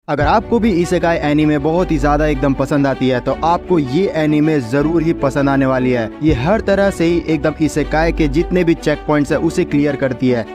अगर आपको भी इसेकाई एनीमे बहुत ही ज्यादा एकदम पसंद आती है तो आपको ये एनीमे जरूर ही पसंद आने वाली है। ये हर तरह से ही एकदम इसेकाई के जितने भी चेक पॉइंट्स है उसे क्लियर करती है।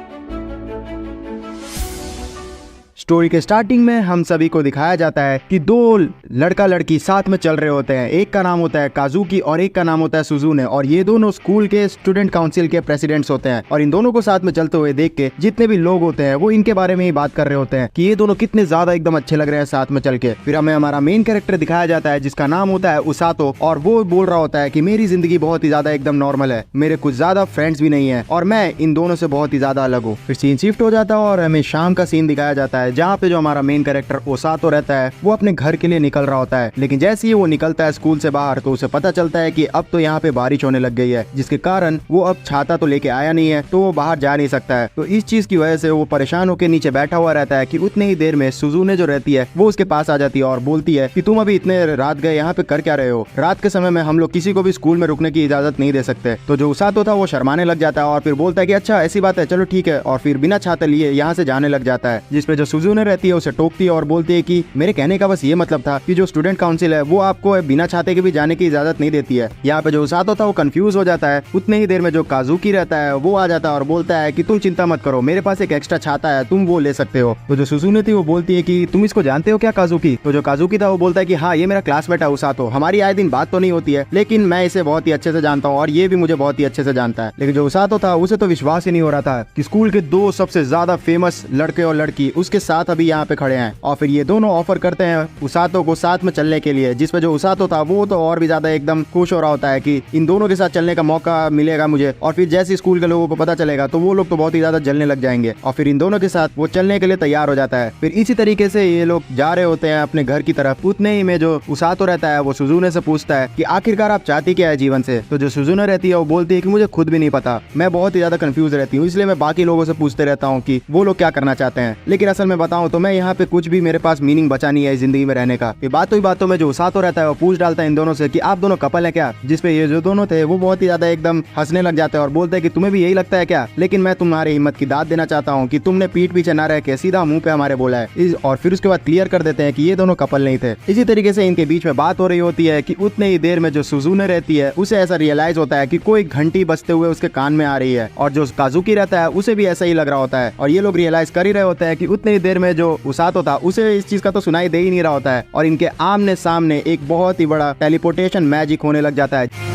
स्टोरी के स्टार्टिंग में हम सभी को दिखाया जाता है कि दो लड़का लड़की साथ में चल रहे होते हैं। एक का नाम होता है काजुकी और एक का नाम होता है सुजुने, और ये दोनों स्कूल के स्टूडेंट काउंसिल के प्रेसिडेंट्स होते हैं। और इन दोनों को साथ में चलते हुए देख के जितने भी लोग होते हैं वो इनके बारे में ही बात कर रहे होते हैं कि ये दोनों कितने ज्यादा एकदम अच्छे लग रहे हैं साथ में चल के। फिर हमें हमारा मेन कैरेक्टर दिखाया जाता है जिसका नाम होता है उसातो, और वो बोल रहा होता है कि मेरी जिंदगी बहुत ही ज्यादा एकदम नॉर्मल है, मेरे कुछ ज्यादा फ्रेंड्स भी नहीं है और मैं इन दोनों से बहुत ही ज्यादा अलग हूँ। फिर सीन शिफ्ट हो जाता है और हमें शाम का सीन दिखाया जाता है जहाँ पे जो हमारा मेन कैरेक्टर ओसातो रहता है वो अपने घर के लिए निकल रहा होता है। लेकिन जैसे ही वो निकलता है स्कूल से बाहर तो उसे पता चलता है कि अब तो यहाँ पे बारिश होने लग गई है, जिसके कारण वो अब छाता तो लेके आया नहीं है तो वो बाहर जा नहीं सकता है। तो इस चीज की वजह से वो परेशान होकर नीचे बैठा हुआ रहता है कि उतने ही देर में सुजुने जो रहती है वो उसके पास आ जाती है और बोलती है कि तुम अभी इतने रात गए यहाँ पे कर क्या रहे हो, रात के समय में हम लोग किसी को भी स्कूल में रुकने की इजाजत नहीं दे सकते। तो जो उसातो था वो शर्माने लग जाता है और फिर बोलता है कि अच्छा ऐसी बात है, चलो ठीक है, और फिर बिना छाता लिए यहाँ से जाने लग जाता है। जिसपे जो सुजुने रहती है उसे टोकती है और बोलती है कि मेरे कहने का बस ये मतलब था कि जो स्टूडेंट काउंसिल है वो आपको बिना छाते के भी जाने की इजाजत नहीं देती है। यहाँ पे जो उसातो था वो कंफ्यूज हो जाता है। उतने ही देर में जो काजुकी रहता है वो आ जाता है और बोलता है कि तुम चिंता मत करो, मेरे पास एक एक्स्ट्रा छाता है, तुम वो ले सकते हो। तो जो सुजुने थी वो बोलती है कि तुम इसको जानते हो क्या काजुकी? तो जो काजुकी था वो बोलता है कि हाँ ये मेरा क्लासमेट है उसातो, हमारी आए दिन बात तो नहीं होती है लेकिन मैं इसे बहुत ही अच्छे से जानता हूँ और ये भी मुझे बहुत ही अच्छे से जानता है। लेकिन जो उसातो था उसे तो विश्वास ही नहीं हो रहा था कि स्कूल के दो सबसे ज्यादा फेमस लड़के और लड़की उसके साथ अभी यहाँ पे खड़े हैं। और फिर ये दोनों ऑफर करते हैं उसातो को साथ में चलने के लिए, जिसपे जो उसातो था वो तो और भी ज्यादा एकदम खुश हो रहा होता है कि इन दोनों के साथ चलने का मौका मिलेगा मुझे। और फिर जैसे स्कूल के लोगों को पता चलेगा तो वो लोग तो बहुत ही ज्यादा जलने लग जाएंगे और फिर इन दोनों के साथ वो चलने के लिए तैयार हो जाता है। फिर इसी तरीके से ये लोग जा रहे होते हैं अपने घर की तरफ। उतने ही में जो उसातो रहता है वो सुजुने से पूछता है कि आखिरकार आप चाहती क्या है जीवन से? तो जो सुजुने रहती है वो बोलती है कि मुझे खुद भी नहीं पता, मैं बहुत ही ज्यादा कंफ्यूज रहती हूँ, इसलिए मैं बाकी लोगों से पूछते रहता हूँ कि वो लोग क्या करना चाहते हैं, लेकिन असल में बताऊं तो मैं यहाँ पे कुछ भी मेरे पास मीनिंग बचा नहीं है जिंदगी में रहने का। फिर बातों ही बातों में जो उसातो रहता है वो पूछ डालता है इन दोनों से कि आप दोनों कपल है क्या? जिसपे ये जो दोनों थे वो बहुत ही ज्यादा एकदम हंसने लग जाते हैं और बोलते हैं कि तुम्हें भी यही लगता है क्या? लेकिन मैं तुम्हारी हिम्मत की दाद देना चाहता हूँ कि तुमने पीठ पीछे ना रह के सीधा मुंह पे हमारे बोला है। और फिर उसके बाद क्लियर कर देते हैं कि ये दोनों कपल नहीं थे। इसी तरीके से इनके बीच में बात हो रही होती है कि उतने ही देर में जो सुजुने रहती है उसे ऐसा रियलाइज होता है कि कोई घंटी बजते हुए उसके कान में आ रही है, और जो काजुकी रहता है उसे भी ऐसा ही लग रहा होता है। और ये लोग रियलाइज कर ही रहे होते हैं कि उतने ही देर में जो उसातो था उसे इस चीज का तो सुनाई दे ही नहीं रहा होता है और इनके आमने सामने एक बहुत ही बड़ा टेलीपोर्टेशन मैजिक होने लग जाता है,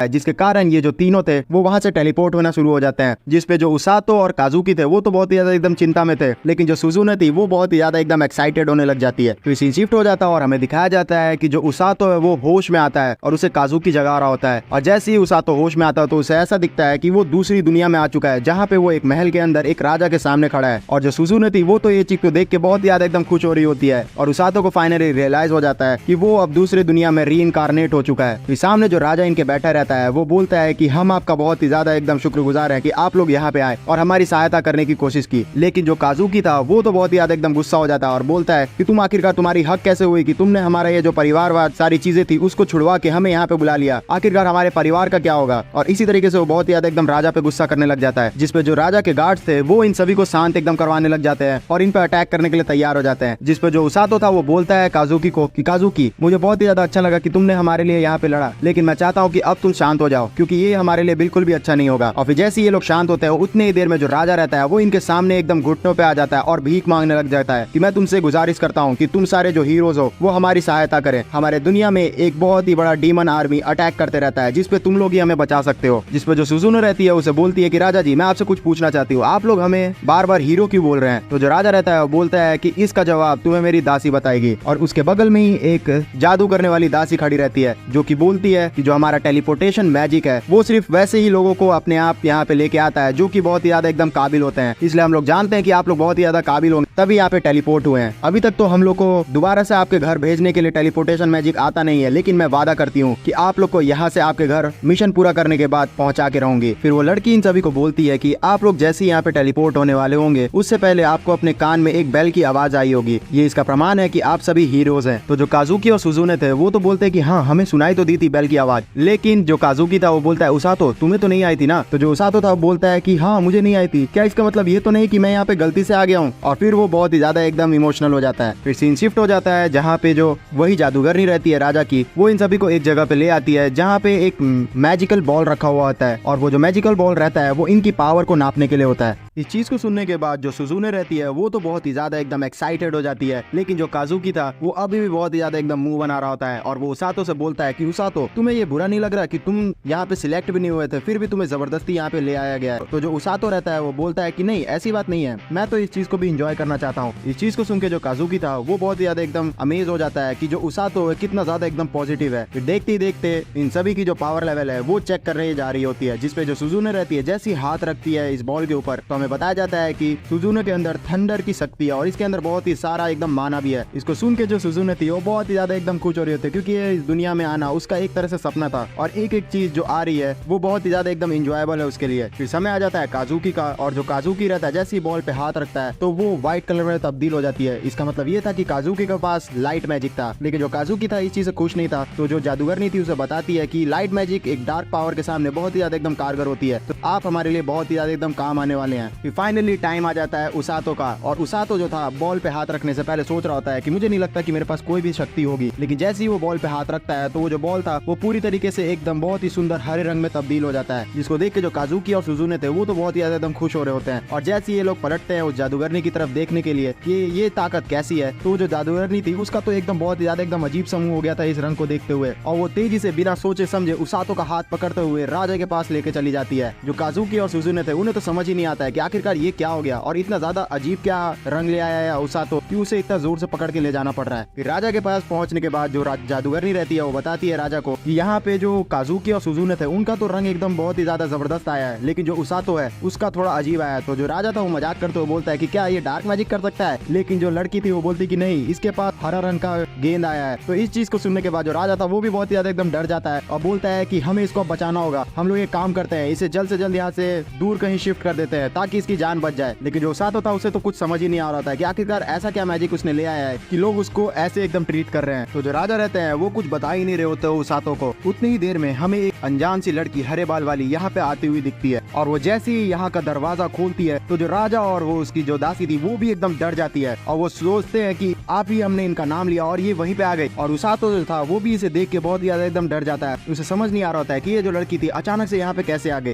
जिसके कारण ये जो तीनों थे वो वहां से टेलीपोर्ट होना शुरू हो जाते हैं। जिसपे जो उसातो और काजुकी थे वो तो बहुत ही ज्यादा एकदम चिंता में थे, लेकिन जो सुजुने थी वो बहुत ही ज्यादा एकदम एक्साइटेड होने लग जाती है। फिर सीन शिफ्ट हो जाता है और हमें दिखाया जाता है कि जो उसातो है वो होश में आता है और उसे काजुकी जगा रहा होता है। और जैसे ही उसातो होश में आता है तो उसे ऐसा दिखता है कि वो दूसरी दुनिया में आ चुका है, जहाँ पे वो एक महल के अंदर एक राजा के सामने खड़ा है। और जो सुजुने थी वो तो ये चीज को देख के बहुत ज्यादा एकदम खुश हो रही होती है और उसातो को फाइनली रियलाइज हो जाता है कि वो अब दूसरी दुनिया में रीइंकारनेट हो चुका है। फिर सामने जो राजा इनके बैठा रहता है वो बोलता है कि हम आपका बहुत ही ज्यादा एकदम शुक्रगुजार हैं कि आप लोग यहाँ पे आए और हमारी सहायता करने की कोशिश की। लेकिन जो काजुकी था वो तो बहुत ही ज्यादा एकदम गुस्सा हो जाता है और बोलता है कि तुम आखिरकार तुम्हारी हक कैसे हुई कि तुमने हमारा ये जो परिवारवाद सारी चीजें थी उसको छुड़वा के हमें यहाँ पे बुला लिया, आखिरकार हमारे परिवार का क्या होगा? और इसी तरीके से वो बहुत ही ज्यादा एकदम राजा पे गुस्सा करने लग जाता है, जिसपे जो राजा के गार्ड्स थे वो इन सभी को शांत एकदम करवाने लग जाते हैं और इन पे अटैक करने के लिए तैयार हो जाते हैं। जिसपे जो उसातो था वो बोलता है काजुकी को कि काजुकी, मुझे बहुत ही ज्यादा अच्छा लगा कि तुमने हमारे लिए यहाँ पे लड़ा, लेकिन मैं चाहता हूँ कि अब तुम शांत हो जाओ क्योंकि ये हमारे लिए बिल्कुल भी अच्छा नहीं होगा। और फिर जैसे ये लोग शांत होते हैं उतने ही देर में जो राजा रहता है वो इनके सामने एकदम घुटनों पे आ जाता है और भीख मांगने लग जाता है कि मैं तुमसे गुजारिश करता हूँ कि तुम सारे जो हीरोज हो वो हमारी सहायता करें। हमारे दुनिया में एक बहुत ही बड़ा डीमन आर्मी अटैक करते रहता है जिसपे तुम लोग ही हमें बचा सकते हो। जिसपे जो सुजुने रहती है उसे बोलती है कि राजा जी मैं आपसे कुछ पूछना चाहती हूँ, आप लोग हमें बार बार हीरो क्यों बोल रहे हैं? तो जो राजा रहता है वो बोलता है कि इसका जवाब तुम्हें मेरी दासी बताएगी। और उसके बगल में ही एक जादू करने वाली दासी खड़ी रहती है जो कि बोलती है कि जो हमारा टेलीपोर्टेशन मैजिक है वो सिर्फ वैसे ही लोगों को अपने आप यहाँ पे लेके आता है जो कि बहुत ही ज्यादा एकदम काबिल होते हैं, इसलिए हम लोग जानते हैं कि आप लोग बहुत ही ज्यादा काबिल होंगे तभी यहाँ पे टेलीपोर्ट हुए हैं। अभी तक तो हम लोग को दोबारा से आपके घर भेजने के लिए टेलीपोर्टेशन मैजिक आता नहीं है, लेकिन मैं वादा करती हूँ कि आप लोग को यहाँ से आपके घर मिशन पूरा करने के बाद पहुँचा के रहूंगी। फिर वो लड़की इन सभी को बोलती है कि आप लोग जैसे ही यहाँ पे टेलीपोर्ट होने वाले होंगे उससे पहले आपको अपने कान में एक बेल की आवाज आई होगी, ये इसका प्रमाण है कि आप सभी हीरोज हैं। तो जो काजुकी और सुजुने थे वो तो बोलते हैं कि हाँ हमें सुनाई तो दी थी बेल की आवाज, लेकिन जो जो काजुकी था वो बोलता है उसातो तुम्हें तो नहीं आई थी ना। तो जो उसातो था वो बोलता है कि हाँ मुझे नहीं आई थी, क्या इसका मतलब ये तो नहीं कि मैं यहाँ पे गलती से आ गया हूँ। और फिर वो बहुत ही ज्यादा एकदम इमोशनल हो जाता है। फिर सीन शिफ्ट हो जाता है जहाँ पे जो वही जादूगरनी रहती है राजा की, वो इन सभी को एक जगह पे ले आती है जहाँ पे एक मैजिकल बॉल रखा हुआ होता है और वो जो मैजिकल बॉल रहता है वो इनकी पावर को नापने के लिए होता है। इस चीज को सुनने के बाद जो सुजुने रहती है वो तो बहुत ही ज्यादा एकदम एक्साइटेड हो जाती है, लेकिन जो काजुकी था वो अभी भी बहुत ही ज्यादा एकदम मुंह बना रहा होता है और वो उसातो से बोलता है कि उसातो तुम्हें ये बुरा नहीं लग रहा कि तुम यहाँ पे सिलेक्ट भी नहीं हुए थे फिर भी तुम्हें जबरदस्ती यहाँ पे ले आया गया है। तो जो उसातो रहता है वो बोलता है कि नहीं ऐसी बात नहीं है, मैं तो इस चीज को भी इंजॉय करना चाहता हूँ। इस चीज को सुन के जो काजुकी था वो बहुत ही ज्यादा एकदम अमेज हो जाता है कि जो उसातो है कितना ज्यादा एकदम पॉजिटिव है। फिर देखते ही देखते इन सभी की जो पावर लेवल है वो चेक करने जा रही होती है, जिसपे जो सुजुने रहती है जैसी हाथ रखती है इस बॉल के ऊपर तो हमें बताया जाता है कि सुजुने के अंदर थंडर की शक्ति है और इसके अंदर बहुत ही सारा एकदम माना भी है। इसको सुन के जो सुजुने थी वो बहुत ही ज्यादा एकदम खुश हो रही होती है क्योंकि ये इस दुनिया में आना उसका एक तरह से सपना था और एक एक चीज जो आ रही है वो बहुत ही ज्यादा एकदम इंजॉयबल है उसके लिए। फिर समय आ जाता है काजुकी का और जो काजुकी रहता है जैसे ही बॉल पे हाथ रखता है तो वो व्हाइट कलर में तब्दील हो जाती है। इसका मतलब ये था कि काजुकी के पास लाइट मैजिक था, लेकिन जो काजुकी था इस चीज से खुश नहीं था। तो जो जादूगरनी थी उसे बताती है कि लाइट मैजिक एक डार्क पावर के सामने बहुत ही ज्यादा एकदम कारगर होती है, तो आप हमारे लिए बहुत ही ज्यादा एकदम काम आने वाले हैं। फिर फाइनली टाइम आ जाता है उसातो का और उसातो जो था बॉल पे हाथ रखने से पहले सोच रहा होता है कि मुझे नहीं लगता कि मेरे पास कोई भी शक्ति होगी, लेकिन जैसे ही वो बॉल पे हाथ रखता है तो वो जो बॉल था वो पूरी तरीके से एकदम बहुत ही सुंदर हरे रंग में तब्दील हो जाता है, जिसको देख के जो काजुकी और सुजुने थे वो तो बहुत ही ज्यादा एकदम खुश हो रहे होते हैं। और जैसे ये लोग पलटते हैं उस जादूगरनी की तरफ देखने के लिए कि ये ताकत कैसी है, तो जो जादूगरनी थी उसका तो एकदम बहुत ही ज्यादा एकदम अजीब समूह हो गया था इस रंग को देखते हुए और वो तेजी से बिना सोचे समझे उसातो का हाथ पकड़ते हुए राजा के पास लेके चली जाती है। जो काजुकी और सुजुने थे उन्हें तो समझ ही नहीं आता है कि आखिरकार ये क्या हो गया और इतना ज्यादा अजीब क्या रंग ले आया है उसातो कि उसे इतना जोर से पकड़ के ले जाना पड़ रहा है। फिर राजा के पास पहुंचने के बाद जो जादूगरनी रहती है वो बताती है राजा को कि यहाँ पे जो काजुकी और सुजुने थे उनका तो रंग एकदम बहुत ही ज्यादा जबरदस्त आया है, लेकिन जो उसातो है उसका थोड़ा अजीब आया है। तो जो राजा था वो मजाक करते हुए बोलता है कि क्या ये डार्क मैजिक कर सकता है, लेकिन जो लड़की थी वो बोलती कि नहीं इसके पास हरा रंग का गेंद आया है। तो इस चीज को सुनने के बाद जो राजा था वो भी बहुत ही ज्यादा एकदम डर जाता है और बोलता है कि हमें इसको बचाना होगा, हम लोग एक काम करते हैं इसे जल्द से जल्द यहाँ से दूर कहीं शिफ्ट कर देते हैं ताकि इसकी जान बच जाए। लेकिन जो उसातो था उसे तो कुछ समझ ही नहीं आ रहा था कि आखिरकार ऐसा क्या मैजिक उसने ले आया है कि लोग उसको ऐसे एकदम ट्रीट कर रहे हैं। तो जो राजा रहते हैं वो कुछ बता ही नहीं रहे होते उसातो को। उतनी ही देर में हमें एक अनजान सी लड़की हरे बाल वाली यहाँ पे आती हुई दिखती है और वो जैसे ही यहाँ का दरवाजा खोलती है तो जो राजा और वो उसकी जो दासी थी वो भी एकदम डर जाती है और वो सोचते हैं कि आप ही हमने इनका नाम लिया और ये वहीं पे आ गई। और उसातो जो था वो भी इसे देख के बहुत ज्यादा एकदम डर जाता है, उसे समझ नहीं आ रहा होता है कि ये जो लड़की थी अचानक से यहाँ पे कैसे आ गई।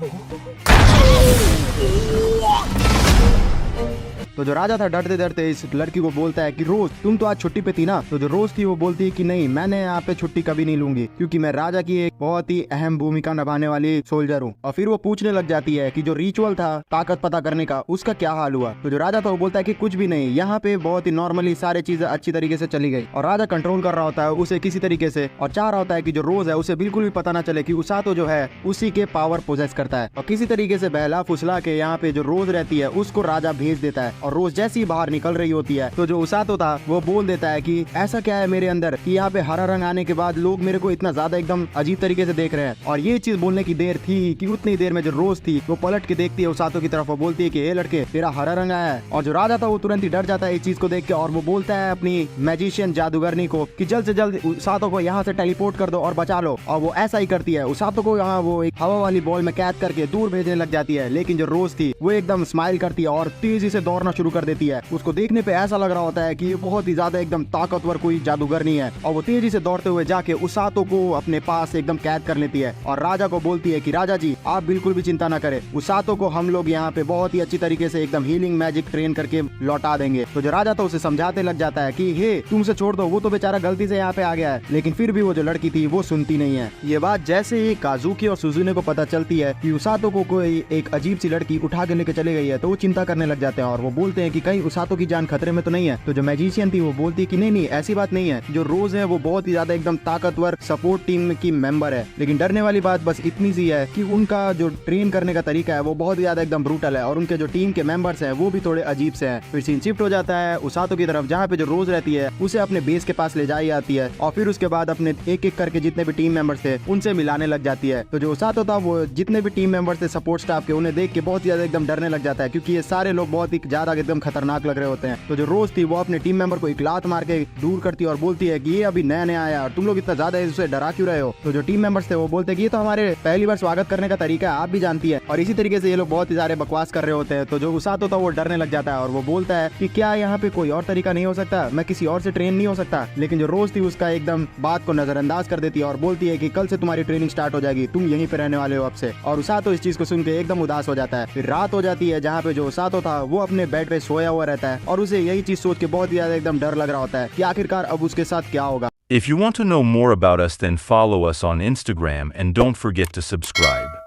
तो जो राजा था डरते डरते इस लड़की को बोलता है कि रोज तुम तो आज छुट्टी पे थी ना। तो जो रोज थी वो बोलती है कि नहीं मैंने यहाँ पे छुट्टी कभी नहीं लूंगी क्योंकि मैं राजा की एक बहुत ही अहम भूमिका निभाने वाली सोल्जर हूँ। और फिर वो पूछने लग जाती है कि जो रिचुअल था ताकत पता करने का उसका क्या हाल हुआ। तो जो राजा था वो बोलता है कि कुछ भी नहीं, यहाँ पे बहुत ही नॉर्मली सारी चीजें अच्छी तरीके से चली गई। और राजा कंट्रोल कर रहा होता है उसे किसी तरीके से और चाह रहा होता है कि जो रोज है उसे बिल्कुल भी पता ना चले कि उसातो जो है उसी के पावर पोजेस करता है और किसी तरीके से बहला फुसला के यहाँ पे जो रोज रहती है उसको राजा भेज देता है। और रोज जैसी बाहर निकल रही होती है तो जो उसातो था वो बोल देता है कि ऐसा क्या है मेरे अंदर कि यहाँ पे हरा रंग आने के बाद लोग मेरे को इतना ज्यादा एकदम अजीब तरीके से देख रहे हैं। और ये चीज बोलने की देर थी कि उतनी देर में जो रोज थी वो पलट के देखती है उसातो की तरफ और बोलती है कि ए लड़के तेरा हरा रंग आया है। और जो राजा था वो तुरंत ही डर जाता है इस चीज को देख के और वो बोलता है अपनी मैजिशियन जादूगरनी को कि जल्द से जल्द उसातो को यहाँ से टेलीपोर्ट कर दो और बचा लो। और वो ऐसा ही करती है, उसातो को यहाँ वो एक हवा वाली बॉल में कैद करके दूर भेजने लग जाती है। लेकिन जो रोज थी वो एकदम स्माइल करती है और तेजी से दौड़ना शुरू कर देती है। उसको देखने पे ऐसा लग रहा होता है कि ये बहुत ही ज्यादा एकदम ताकतवर कोई जादूगरनी है और वो तेजी से दौड़ते हुए जाके उसातो को अपने पास एकदम कैद कर लेती है और राजा को बोलती है कि राजा जी आप बिल्कुल भी चिंता ना करें, उसातो को हम लोग यहाँ पे बहुत ही अच्छी तरीके से एकदम हीलिंग मैजिक ट्रेन करके लौटा देंगे। तो जो राजा था उसे समझाते लग जाता है कि हे तुमसे छोड़ दो, वो तो बेचारा गलती से यहाँ पे आ गया है। लेकिन फिर भी वो जो लड़की थी वो सुनती नहीं है। ये बात जैसे ही काजुकी और सुजुने को पता चलती है कि उसातो को कोई एक अजीब सी लड़की उठा के लेके चले गई है तो वो चिंता करने लग जाते हैं और वो बोलते हैं कि कहीं उसातो की जान खतरे में तो नहीं है। तो जो मैजिशियन थी वो बोलती है कि नहीं नहीं ऐसी बात नहीं है, जो रोज है वो बहुत ही ज्यादा एकदम ताकतवर सपोर्ट टीम की मेंबर है। लेकिन डरने वाली बात बस इतनी सी है कि उनका जो ट्रेन करने का तरीका है वो बहुत ही ज्यादा एकदम ब्रूटल है और उनके जो टीम के मेंबर्स हैं वो भी थोड़े अजीब से हैं। फिर सीन शिफ्ट हो जाता है उसातो की तरफ जहाँ पे जो रोज रहती है उसे अपने बेस के पास ले जाई आती है और फिर उसके बाद अपने एक एक करके जितने भी टीम मेंबर्स थे उनसे मिलाने लग जाती है। तो जो उसातो था वो जितने भी टीम मेंबर्स थे सपोर्ट स्टाफ के उन्हें देख के बहुत ज्यादा एकदम डरने लग जाता है क्योंकि ये सारे लोग बहुत ही ज्यादा ज्यादा एकदम खतरनाक लग रहे होते हैं। तो जो रोज थी वो अपने टीम मेंबर को एक लात मार के दूर करती है और बोलती है कि ये अभी नया नया आया और तुम लोग इतना ज्यादा इसे डरा क्यों रहे हो। तो जो टीम मेंबर्स थे वो बोलते हैं कि ये तो हमारे पहली बार स्वागत करने का तरीका है, आप भी जानती है। और इसी तरीके से ये लोग बहुत ही सारे बकवास कर रहे होते हैं। तो जो उसातो था वो डरने लग जाता है और वो बोलता है कि क्या यहाँ पे कोई और तरीका नहीं हो सकता, मैं किसी और से ट्रेन नहीं हो सकता। लेकिन जो रोज थी उसका एकदम बात को नजरअंदाज कर देती है और बोलती है कि कल से तुम्हारी ट्रेनिंग स्टार्ट हो जाएगी, तुम यहीं पे रहने वाले हो अब से। और उसातो इस चीज को सुन के एकदम उदास हो जाता है। फिर रात हो जाती है जहाँ पे जो उसातो था वो अपने बेड पे सोया हुआ रहता है और उसे यही चीज सोच के बहुत ही ज्यादा एकदम डर लग रहा होता है कि आखिरकार अब उसके साथ क्या होगा। If you want to know more about us, then follow us on Instagram and don't forget to subscribe.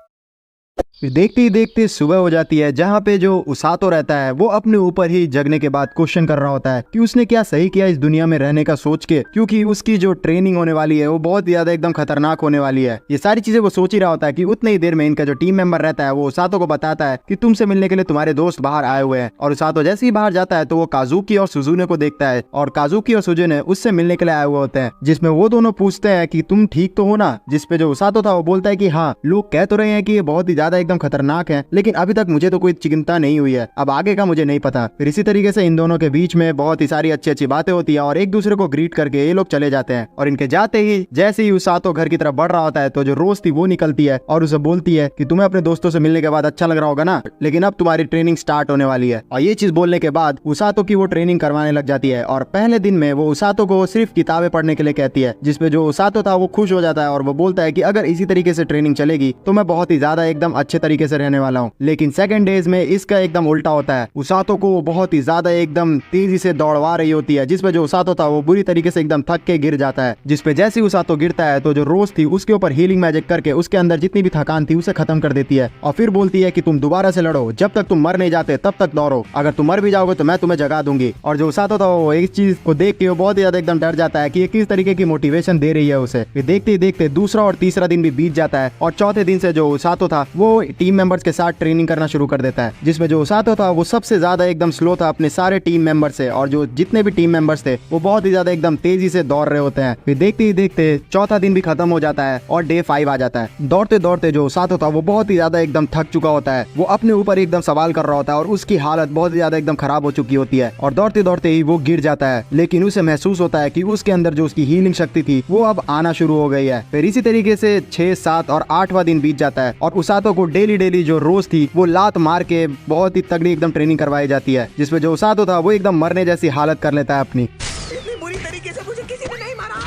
फिर देखते ही देखते सुबह हो जाती है जहाँ पे जो उसातो रहता है वो अपने ऊपर ही जगने के बाद क्वेश्चन कर रहा होता है कि उसने क्या सही किया इस दुनिया में रहने का सोच के, क्योंकि उसकी जो ट्रेनिंग होने वाली है वो बहुत ज्यादा एकदम खतरनाक होने वाली है। ये सारी चीजें वो सोच ही रहा होता है कि उतनी ही देर में इनका जो टीम मेंबर रहता है वो उसातो को बताता है कि तुमसे मिलने के लिए तुम्हारे दोस्त बाहर आए हुए हैं। और उसातो जैसे ही बाहर जाता है तो वो काजुकी और सुजुने को देखता है और काजुकी और सुजुने उससे मिलने के लिए आए हुए होते हैं, जिसमें वो दोनों पूछते हैं कि तुम ठीक तो हो ना। जिसपे जो उसातो था वो बोलता है कि हाँ, लोग कह तो रहे हैं कि ये बहुत ही ज्यादा एकदम खतरनाक है, लेकिन अभी तक मुझे तो कोई चिंता नहीं हुई है, अब आगे का मुझे नहीं पता। फिर इसी तरीके से इन दोनों के बीच में बहुत ही सारी अच्छी अच्छी बातें होती है और एक दूसरे को ग्रीट करके ये लोग चले जाते हैं। और इनके जाते ही जैसे ही उसातो घर की तरफ बढ़ रहा होता है तो जो रोज थी वो निकलती है और उसे बोलती है कि तुम्हें अपने दोस्तों से मिलने के बाद अच्छा लग रहा होगा ना, लेकिन अब तुम्हारी ट्रेनिंग स्टार्ट होने वाली है। और ये चीज बोलने के बाद उसातो की वो ट्रेनिंग करवाने लग जाती है और पहले दिन में वो उसातो को सिर्फ किताबें पढ़ने के लिए कहती है, जिसपे जो उसातो था वो खुश हो जाता है और वो बोलता है कि अगर इसी तरीके से ट्रेनिंग चलेगी तो मैं बहुत ही ज्यादा एकदम अच्छे तरीके से रहने वाला हूँ। लेकिन सेकंड डेज में इसका एकदम उल्टा होता है। उसातो को बहुत ही ज्यादा एकदम तेजी से दौड़वा रही होती है, जिसपे जो उसातो था वो बुरी तरीके से एकदम थक के गिर जाता है। जिसपे जैसे ही उसातो गिरता है तो जो रोज थी उसके ऊपर हीलिंग मैजिक करके उसके अंदर जितनी भी थकान थी उसे खत्म कर देती है और फिर बोलती है कि तुम दोबारा से लड़ो, जब तक तुम मर नहीं जाते तब तक दौड़ो, अगर तुम मर भी जाओगे तो मैं तुम्हें जगा दूंगी। और जो उसातो था वो इस चीज को देख के वो बहुत ही ज्यादा एकदम डर जाता है कि ये किस तरीके की मोटिवेशन दे रही है उसे। फिर देखते ही देखते दूसरा और तीसरा दिन भी बीत जाता है और चौथे दिन से जो उसातो था वो टीम मेंबर्स के साथ ट्रेनिंग करना शुरू कर देता है, जिसमें जो उसातो था वो सबसे ज्यादा एकदम स्लो था अपने सारे टीम मेंबर से। और जो जितने भी टीम मेंबर्स थे वो बहुत ही ज्यादा एकदम तेजी से दौड़ रहे होते हैं। फिर देखते ही देखते चौथा दिन भी खत्म हो जाता है और डे 5 आ जाता है। दौड़ते दौड़ते जो उसातो था वो बहुत ही ज्यादा एकदम थक चुका होता है, वो अपने ऊपर एकदम सवाल कर रहा होता है और उसकी हालत बहुत ही ज्यादा एकदम खराब हो चुकी होती है और दौड़ते दौड़ते ही वो गिर जाता है। लेकिन उसे महसूस होता है कि उसके अंदर जो उसकी हीलिंग शक्ति थी वो अब आना शुरू हो गई है। फिर इसी तरीके से 6, 7 और 8वां दिन बीत जाता है और उसातो को डेली जो रोज थी वो लात मार के बहुत ही तगड़ी एकदम ट्रेनिंग करवाई जाती है, जिसमें जो उसातो था वो एकदम मरने जैसी हालत कर लेता है अपनी। इतनी बुरी तरीके से मुझे किसी ने नहीं मारा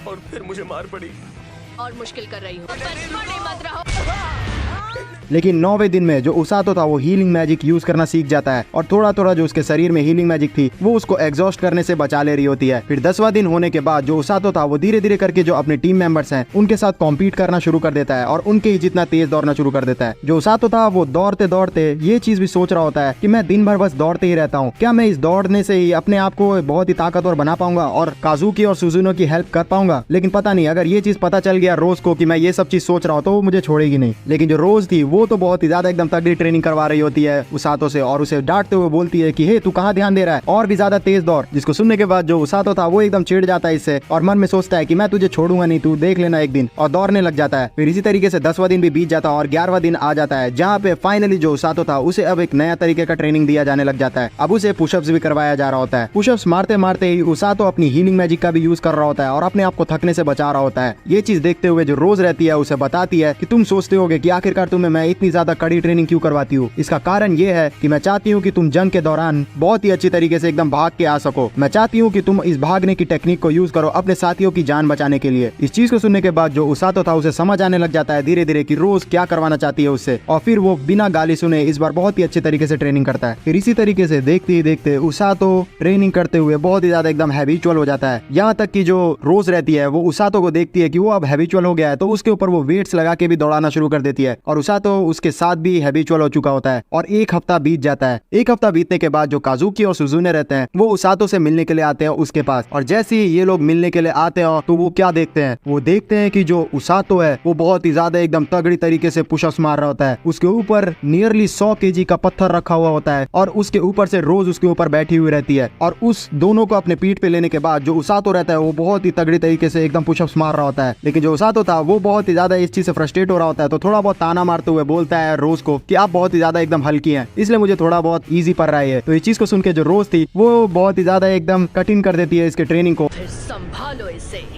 और फिर मुझे मार पड़ी और मुश्किल कर रही हूँ, बड़े मत रहो। लेकिन 9वें दिन में जो उसातो था वो हीलिंग मैजिक यूज करना सीख जाता है और थोड़ा थोड़ा जो उसके शरीर में हीलिंग मैजिक थी वो उसको एग्जॉस्ट करने से बचा ले रही होती है। फिर 10वां दिन होने के बाद जो उसातो था वो धीरे धीरे करके जो अपने टीम मेंबर्स हैं उनके साथ कॉम्पीट करना शुरू कर देता है और उनके ही जितना तेज दौड़ना शुरू कर देता है। जो उसातो था वो दौड़ते दौड़ते ये चीज भी सोच रहा होता है कि मैं दिन भर बस दौड़ते ही रहता हूँ, क्या मैं इस दौड़ने से ही अपने आप को बहुत ही ताकतवर बना पाऊंगा और काजुकी और सुजुनो की हेल्प कर पाऊंगा। लेकिन पता नहीं, अगर ये चीज पता चल गया रोज को कि मैं ये सब चीज सोच रहा हूँ तो वो मुझे छोड़ेगी नहीं। लेकिन जो रोज थी वो तो बहुत ही ज्यादा एकदम तगड़ी ट्रेनिंग करवा रही होती है उसातो से और उसे डांटते हुए बोलती है कि हे तू कहाँ ध्यान दे रहा है, और भी ज्यादा तेज दौड़। जिसको सुनने के बाद जो उसातो था वो एकदम चिढ़ जाता है इससे और मन में सोचता है कि मैं तुझे छोड़ूंगा नहीं, तू देख लेना एक दिन, और दौड़ने लग जाता है। फिर इसी तरीके से 10वां दिन भी बीत जाता है और 11वां दिन आ जाता है जहाँ पे फाइनली जो उसातो था उसे अब एक नया तरीके का ट्रेनिंग दिया जाने लग जाता है। अब उसे पुशअप्स भी करवाया जा रहा होता है। पुशअप्स मारते मारते ही उसातो अपनी हीलिंग मैजिक का भी यूज कर रहा होता है और अपने आप को थकने से बचा रहा होता है। ये चीज देखते हुए जो रोज रहती है उसे बताती है कि तुम सोचते होगे कि आखिरकार तुम्हें मैं इतनी ज्यादा कड़ी ट्रेनिंग क्यों करवाती हूँ। इसका कारण ये है कि मैं चाहती हूँ कि तुम जंग के दौरान बहुत ही अच्छी तरीके से एकदम भाग के आ सको। मैं चाहती हूँ कि तुम इस भागने की टेक्निक को यूज करो अपने साथियों की जान बचाने के लिए। इस चीज को सुनने के बाद जो उसातो था उसे समझ आने लग जाता है धीरे धीरे कि रोज क्या करवाना चाहती है उससे, और फिर वो बिना गाली सुने इस बार बहुत ही अच्छे तरीके से ट्रेनिंग करता है। फिर इसी तरीके से देखते ही देखते उसातो ट्रेनिंग करते हुए बहुत ही ज्यादा एकदम हैबिचुअल हो जाता है। यहाँ तक कि जो रोज रहती है वो उसातो को देखती है कि वो अब हैबिचुअल हो गया है तो उसके ऊपर वो वेट्स लगा के भी दौड़ाना शुरू कर देती है और उसातो उसके साथ भी हैबिचुअल हो चुका होता है। और एक हफ्ता बीत जाता है। एक हफ्ता बीतने के बाद जो काजुकी और सुजुने रहते हैं वो उसातो से मिलने के लिए आते हैं उसके पास, और जैसे ही ये लोग मिलने के लिए आते हैं तो वो क्या देखते हैं, वो देखते हैं कि जो उसातो है वो बहुत ही ज्यादा एकदम तगड़ी तरीके से पुशअप्स मार रहा होता है। उसके ऊपर नियरली 100 kg का पत्थर रखा हुआ होता है और उसके ऊपर से रोज उसके ऊपर बैठी हुई रहती है, और उस दोनों को अपने पीठ पे लेने के बाद जो उसातो रहता है वो बहुत ही तगड़ी तरीके से एकदम पुशअप्स मार रहा होता है। लेकिन जो उसातो था वो बहुत ही ज्यादा इस चीज से फ्रस्ट्रेट हो रहा होता है तो थोड़ा बहुत ताना मारते हुए बोलता है रोज को कि आप बहुत ही ज्यादा एकदम हल्की हैं, इसलिए मुझे थोड़ा बहुत इजी पड़ रहा है। तो ये चीज को सुन के जो रोज थी वो बहुत ही ज्यादा एकदम कठिन कर देती है इसके ट्रेनिंग को, फिर संभालो इसे।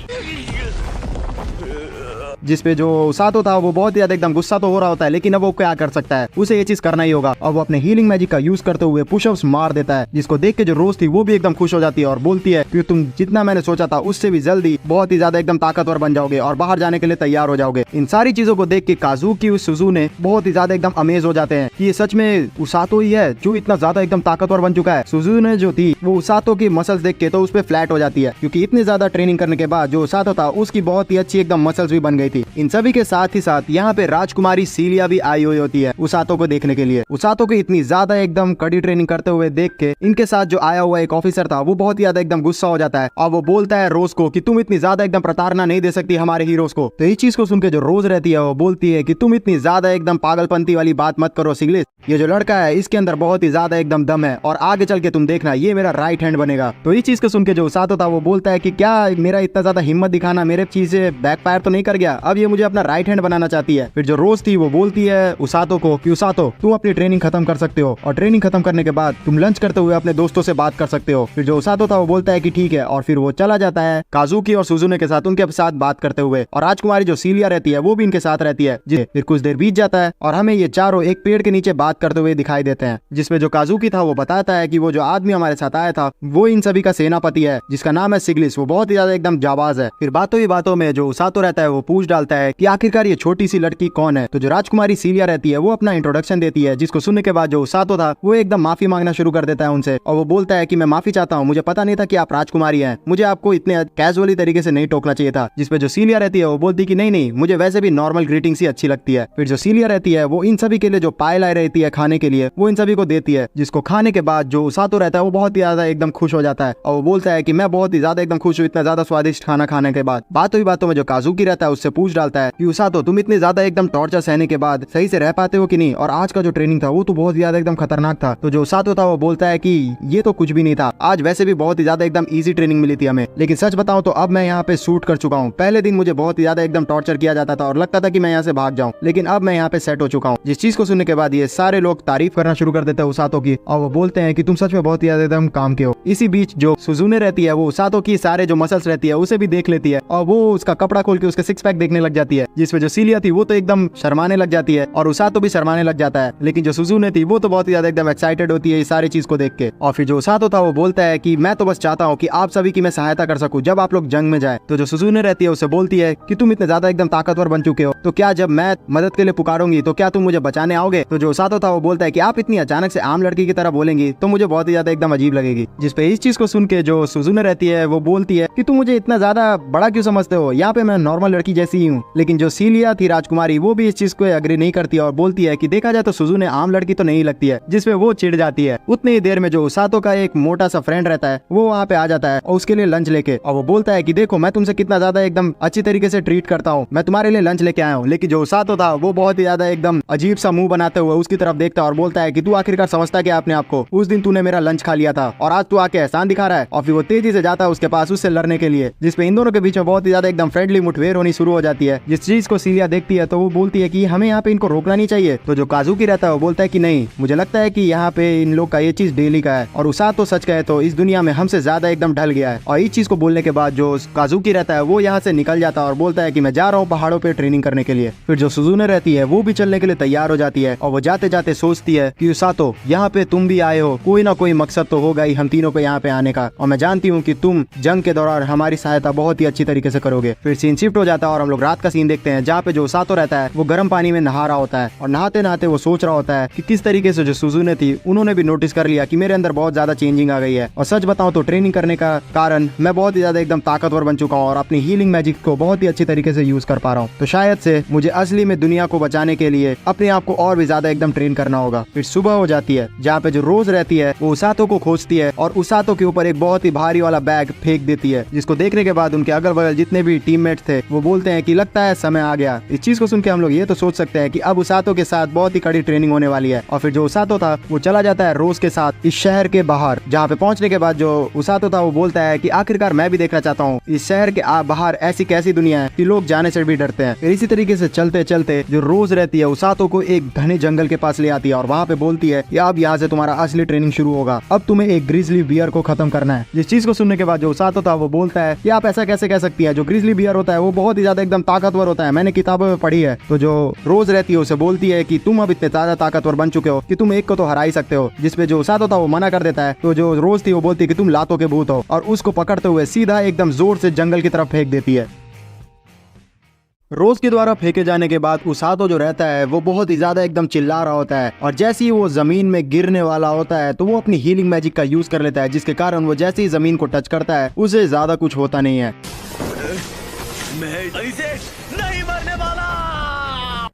जिसपे जो उसातो था वो बहुत ही ज्यादा एकदम गुस्सा तो हो रहा होता है, लेकिन अब वो क्या कर सकता है, उसे ये चीज करना ही होगा। और वो अपने हीलिंग मैजिक का यूज करते हुए पुशअप्स मार देता है, जिसको देख के जो रोज थी वो भी एकदम खुश हो जाती है और बोलती है कि तुम जितना मैंने सोचा था उससे भी जल्दी बहुत ही ज्यादा एकदम ताकतवर बन जाओगे और बाहर जाने के लिए तैयार हो जाओगे। इन सारी चीजों को देख के काजुकी और सुजुने बहुत ही ज्यादा एकदम अमेज हो जाते हैं कि ये सच में उसातो ही है जो इतना ज्यादा एकदम ताकतवर बन चुका है। सुजुने जो थी वो उसातो की मसल्स देख के तो उस पे फ्लैट हो जाती है, क्योंकि इतनी ज्यादा ट्रेनिंग करने के बाद जो उसातो था उसकी बहुत ही अच्छी एकदम मसल्स भी बन गई थी। इन सभी के साथ ही साथ यहाँ पे राजकुमारी सीलिया भी आई हुई होती है उसातो को देखने के लिए। उसातो की इतनी ज्यादा एकदम कड़ी ट्रेनिंग करते हुए देख के इनके साथ जो आया हुआ एक ऑफिसर था वो बहुत ही ज्यादा एकदम गुस्सा हो जाता है और वो बोलता है रोज को कि तुम इतनी ज्यादा एकदम प्रताड़ना नहीं दे सकती हमारे हीरोज को। तो ये चीज को सुन के जो रोज रहती है वो बोलती है कि तुम इतनी ज्यादा एकदम पागलपंती वाली बात मत करो सिग्लिस, ये जो लड़का है इसके अंदर बहुत ही ज्यादा एकदम दम है और आगे चल के तुम देखना ये मेरा राइट हैंड बनेगा। तो ये चीज को सुन के जो उसातो था वो बोलता है कि क्या मेरा इतना ज्यादा हिम्मत दिखाना मेरे चीज बैकफायर तो नहीं कर गया, अब ये मुझे अपना राइट हैंड बनाना चाहती है। फिर जो रोज थी वो बोलती है उसातो को कि उसातो तुम अपनी ट्रेनिंग खत्म कर सकते हो और ट्रेनिंग खत्म करने के बाद तुम लंच करते हुए अपने दोस्तों से बात कर सकते हो। फिर जो उसातो था वो बोलता है कि ठीक है और फिर वो चला जाता है काजुकी और सुजुने के साथ उनके साथ बात करते हुए, और राजकुमारी जो सीलिया रहती है वो भी इनके साथ रहती है। फिर कुछ देर बीत जाता है और हमें ये चारों एक पेड़ के नीचे बात करते हुए दिखाई देते हैं, जिसमें जो काजुकी था वो बताता है कि वो जो आदमी हमारे साथ आया था वो इन सभी का सेनापति है जिसका नाम है सिग्लिस, वो बहुत ही ज्यादा एकदम जाबाज है। फिर बातों ही बातों में जो उसातो रहता है वो पूछ डालता है कि आखिरकार ये छोटी सी लड़की कौन है। तो जो राजकुमारी सीलिया रहती है वो अपना इंट्रोडक्शन देती है, जिसको सुनने के बाद जो उसातो था वो एकदम माफी मांगना शुरू कर देता है उनसे और वो बोलता है कि मैं माफी चाहता हूँ, मुझे पता नहीं था कि आप राजकुमारी हैं, मुझे आपको इतने कैजुअली तरीके से नहीं टोकना चाहिए था। जिसपे जो सीलिया रहती है वो बोलती कि नहीं मुझे वैसे भी नॉर्मल ग्रीटिंग्स ही अच्छी लगती है। फिर जो सीलिया रहती है वो इन सभी के लिए जो पाए लाई रहती है खाने के लिए वो इन सभी को देती है, जिसको खाने के बाद जो उसातो रहता है वो बहुत ही ज्यादा एकदम खुश हो जाता है और वो बोलता है कि मैं बहुत ही ज्यादा एकदम खुश हूँ इतना ज्यादा स्वादिष्ट खाना खाने के बाद। बातों ही बातों में जो काजुकी रहता है उससे पूछ डालता है कि उसातो तुम इतने ज्यादा एकदम टॉर्चर सहने के बाद सही से रह पाते हो कि नहीं, और आज का जो ट्रेनिंग था वो तो बहुत ज्यादा एकदम खतरनाक था। तो जो उसातो था वो बोलता है कि ये तो कुछ भी नहीं था, आज वैसे भी बहुत ही ज्यादा एकदम इजी ट्रेनिंग मिली थी हमें, लेकिन सच बताऊं तो अब मैं यहाँ पे शूट कर चुका हूँ। पहले दिन मुझे बहुत ही ज्यादा एकदम टॉर्चर किया जाता था और लगता था कि मैं यहाँ से भाग जाऊँ, लेकिन अब मैं यहाँ पे सेट हो चुका हूँ। जिस चीज को सुनने के बाद ये सारे लोग तारीफ करना शुरू कर देते हैं उसातो की और वो बोलते हैं कि तुम सच में बहुत ही ज्यादा एकदम काम के हो। इसी बीच जो सुजुने रहती है वो उसातो की सारे जो मसल्स रहती है उसे भी देख लेती है और वो उसका कपड़ा खोल के उसके सिक्स पैक देखने लग जाती है, जिसमें जो सीलिया थी वो तो एकदम शर्माने लग जाती है और उसातो भी शर्माने लग जाता है, लेकिन जो सुजुने थी वो तो बहुत ही ज्यादा एकदम एक्साइटेड होती है इस सारी चीज को देख के। और फिर जो उसातो था वो बोलता है कि मैं तो बस चाहता हूँ कि आप सभी की मैं सहायता कर सकूं जब आप लोग जंग में जाए। तो जो सुजुने रहती है उसे बोलती है कि तुम इतने ज्यादा एकदम ताकतवर बन चुके हो, तो क्या जब मैं मदद के लिए पुकारूंगी तो क्या तुम मुझे बचाने आओगे। तो जो उसातो था वो बोलता है कि आप इतनी अचानक से आम लड़की की तरह बोलेंगी तो मुझे बहुत ही ज्यादा एकदम अजीब लगेगी। जिसपे इस चीज को सुन के जो सुजुने रहती है वो बोलती है कि तुम मुझे इतना ज्यादा बड़ा क्यों समझते हो, यहाँ पे मैं नॉर्मल लड़की जैसी ही हूँ। लेकिन जो सीलिया थी राजकुमारी वो भी इस चीज को एग्री नहीं करती है और बोलती है कि देखा जाए तो सुजुने आम लड़की तो नहीं लगती है, जिसपे वो चिढ़ जाती है। उतनी ही देर में जो उसातो का एक मोटा सा फ्रेंड रहता है वो वहाँ पे आ जाता है और उसके लिए लंच लेके, और वो बोलता है कि देखो मैं तुमसे कितना ज्यादा एकदम अच्छी तरीके से ट्रीट करता हूँ, मैं तुम्हारे लिए लंच लेके आया हूँ। लेकिन जो उसातो था वो बहुत ही ज्यादा एकदम अजीब सा मुंह बनाते हुए उसकी तरफ देखता है और बोलता है कि तू आखिरकार समझता क्या अपने आप को, उस दिन तूने मेरा लंच खा लिया था और आज तू आके एहसान दिखा रहा है। और फिर वो तेजी से जाता है उसके पास उससे लड़ने के लिए, जिसपे इन दोनों के बीच में बहुत ही ज्यादा एकदम फ्रेंडली मुठभेड़ होनी शुरू हो जाती है। जिस चीज को सीलिया देखती है तो वो बोलती है कि हमें यहाँ पे इनको रोकना नहीं चाहिए। तो जो काजुकी रहता है वो बोलता है कि नहीं, मुझे लगता है कि यहाँ पे इन लोग का ये चीज डेली का है और उसातो सच कहे तो इस दुनिया में हमसे ज्यादा एकदम ढल गया है। और इस चीज को बोलने के बाद जो काजुकी रहता है वो यहाँ से निकल जाता है और बोलता है कि मैं जा रहा हूँ पहाड़ों पे ट्रेनिंग करने के लिए। फिर जो सुजुने रहती है वो भी चलने के लिए तैयार हो जाती है और वो जाते जाते सोचती है कि उसातो यहाँ पे तुम भी आए हो, कोई ना कोई मकसद तो होगा ही हम तीनों को यहाँ पे आने का, और मैं जानती हूँ कि तुम जंग के दौरान हमारी सहायता बहुत ही अच्छी तरीके से करोगे। फिर सीन शिफ्ट हो जाता है और हम लोग रात का सीन देखते हैं जहाँ पे जो उसातो रहता है वो गर्म पानी में नहा रहा होता है और नहाते नहाते वो सोच रहा होता है कि किस तरीके से जो सुजुने थी उन्होंने भी नोटिस कर लिया कि मेरे अंदर बहुत ज्यादा चेंजिंग आ गई है, और सच बताऊं तो ट्रेनिंग करने का कारण मैं बहुत ही ज्यादा एकदम ताकतवर बन चुका हूँ और अपनी हीलिंग मैजिक को बहुत ही अच्छी तरीके से यूज कर पा रहा हूँ। तो शायद से मुझे असली में दुनिया को बचाने के लिए अपने आप को और भी ज्यादा एकदम ट्रेन करना होगा। फिर सुबह हो जाती है जहाँ पे जो रोज रहती है वो उसातो को खोजती है और उसातो के ऊपर एक बहुत ही भारी वाला बैग फेंक देती है, जिसको देखने के बाद उनके अगल बगल जितने भी टीममेट्स थे वो बोलते हैं कि लगता है समय आ गया। इस चीज को सुन के हम लोग ये तो सोच सकते हैं कि अब उसातो के साथ बहुत ही कड़ी ट्रेनिंग होने वाली है। और फिर जो उसातो था वो चला जाता है रोज के साथ इस शहर के बाहर, जहाँ पे पहुंचने के बाद जो उसातो था वो बोलता है कि आखिरकार मैं भी देखना चाहता हूँ इस शहर के बाहर ऐसी कैसी दुनिया है कि लोग जाने से भी डरते हैं। फिर इसी तरीके से चलते चलते जो रोज रहती है उसातो को एक घने जंगल के पास ले आती है और वहाँ पे बोलती है कि अब यहाँ से तुम्हारा असली ट्रेनिंग शुरू होगा, अब तुम्हें एक ग्रिजली बियर को खत्म करना है। जिस चीज को सुनने के बाद जो उसातो था वो बोलता है कि आप ऐसा कैसे कह सकती है, जो ग्रिजली बियर होता है वो बहुत ही ज्यादा एकदम ताकतवर होता है, मैंने किताबों में पढ़ी है। तो जो रोज रहती है उसे बोलती है कि तुम अब इतने ज्यादा ताकतवर बन चुके हो कि तुम एक को तो हरा ही सकते हो। जिसपे जो उसातो था वो मना कर देता है। तो जो रोज थी वो बोलती है कि तुम लातों के भूत हो और उसको पकड़ते हुए सीधा एकदम जोर से जंगल की तरफ फेंक देती है। रोज के द्वारा फेंके जाने के बाद उसातो जो रहता है वो बहुत ही ज्यादा एकदम चिल्ला रहा होता है और जैसे ही वो जमीन में गिरने वाला होता है तो वो अपनी हीलिंग मैजिक का यूज कर लेता है, जिसके कारण वो जैसे ही जमीन को टच करता है उसे ज्यादा कुछ होता नहीं है। मैं इसे नहीं मरने वाला।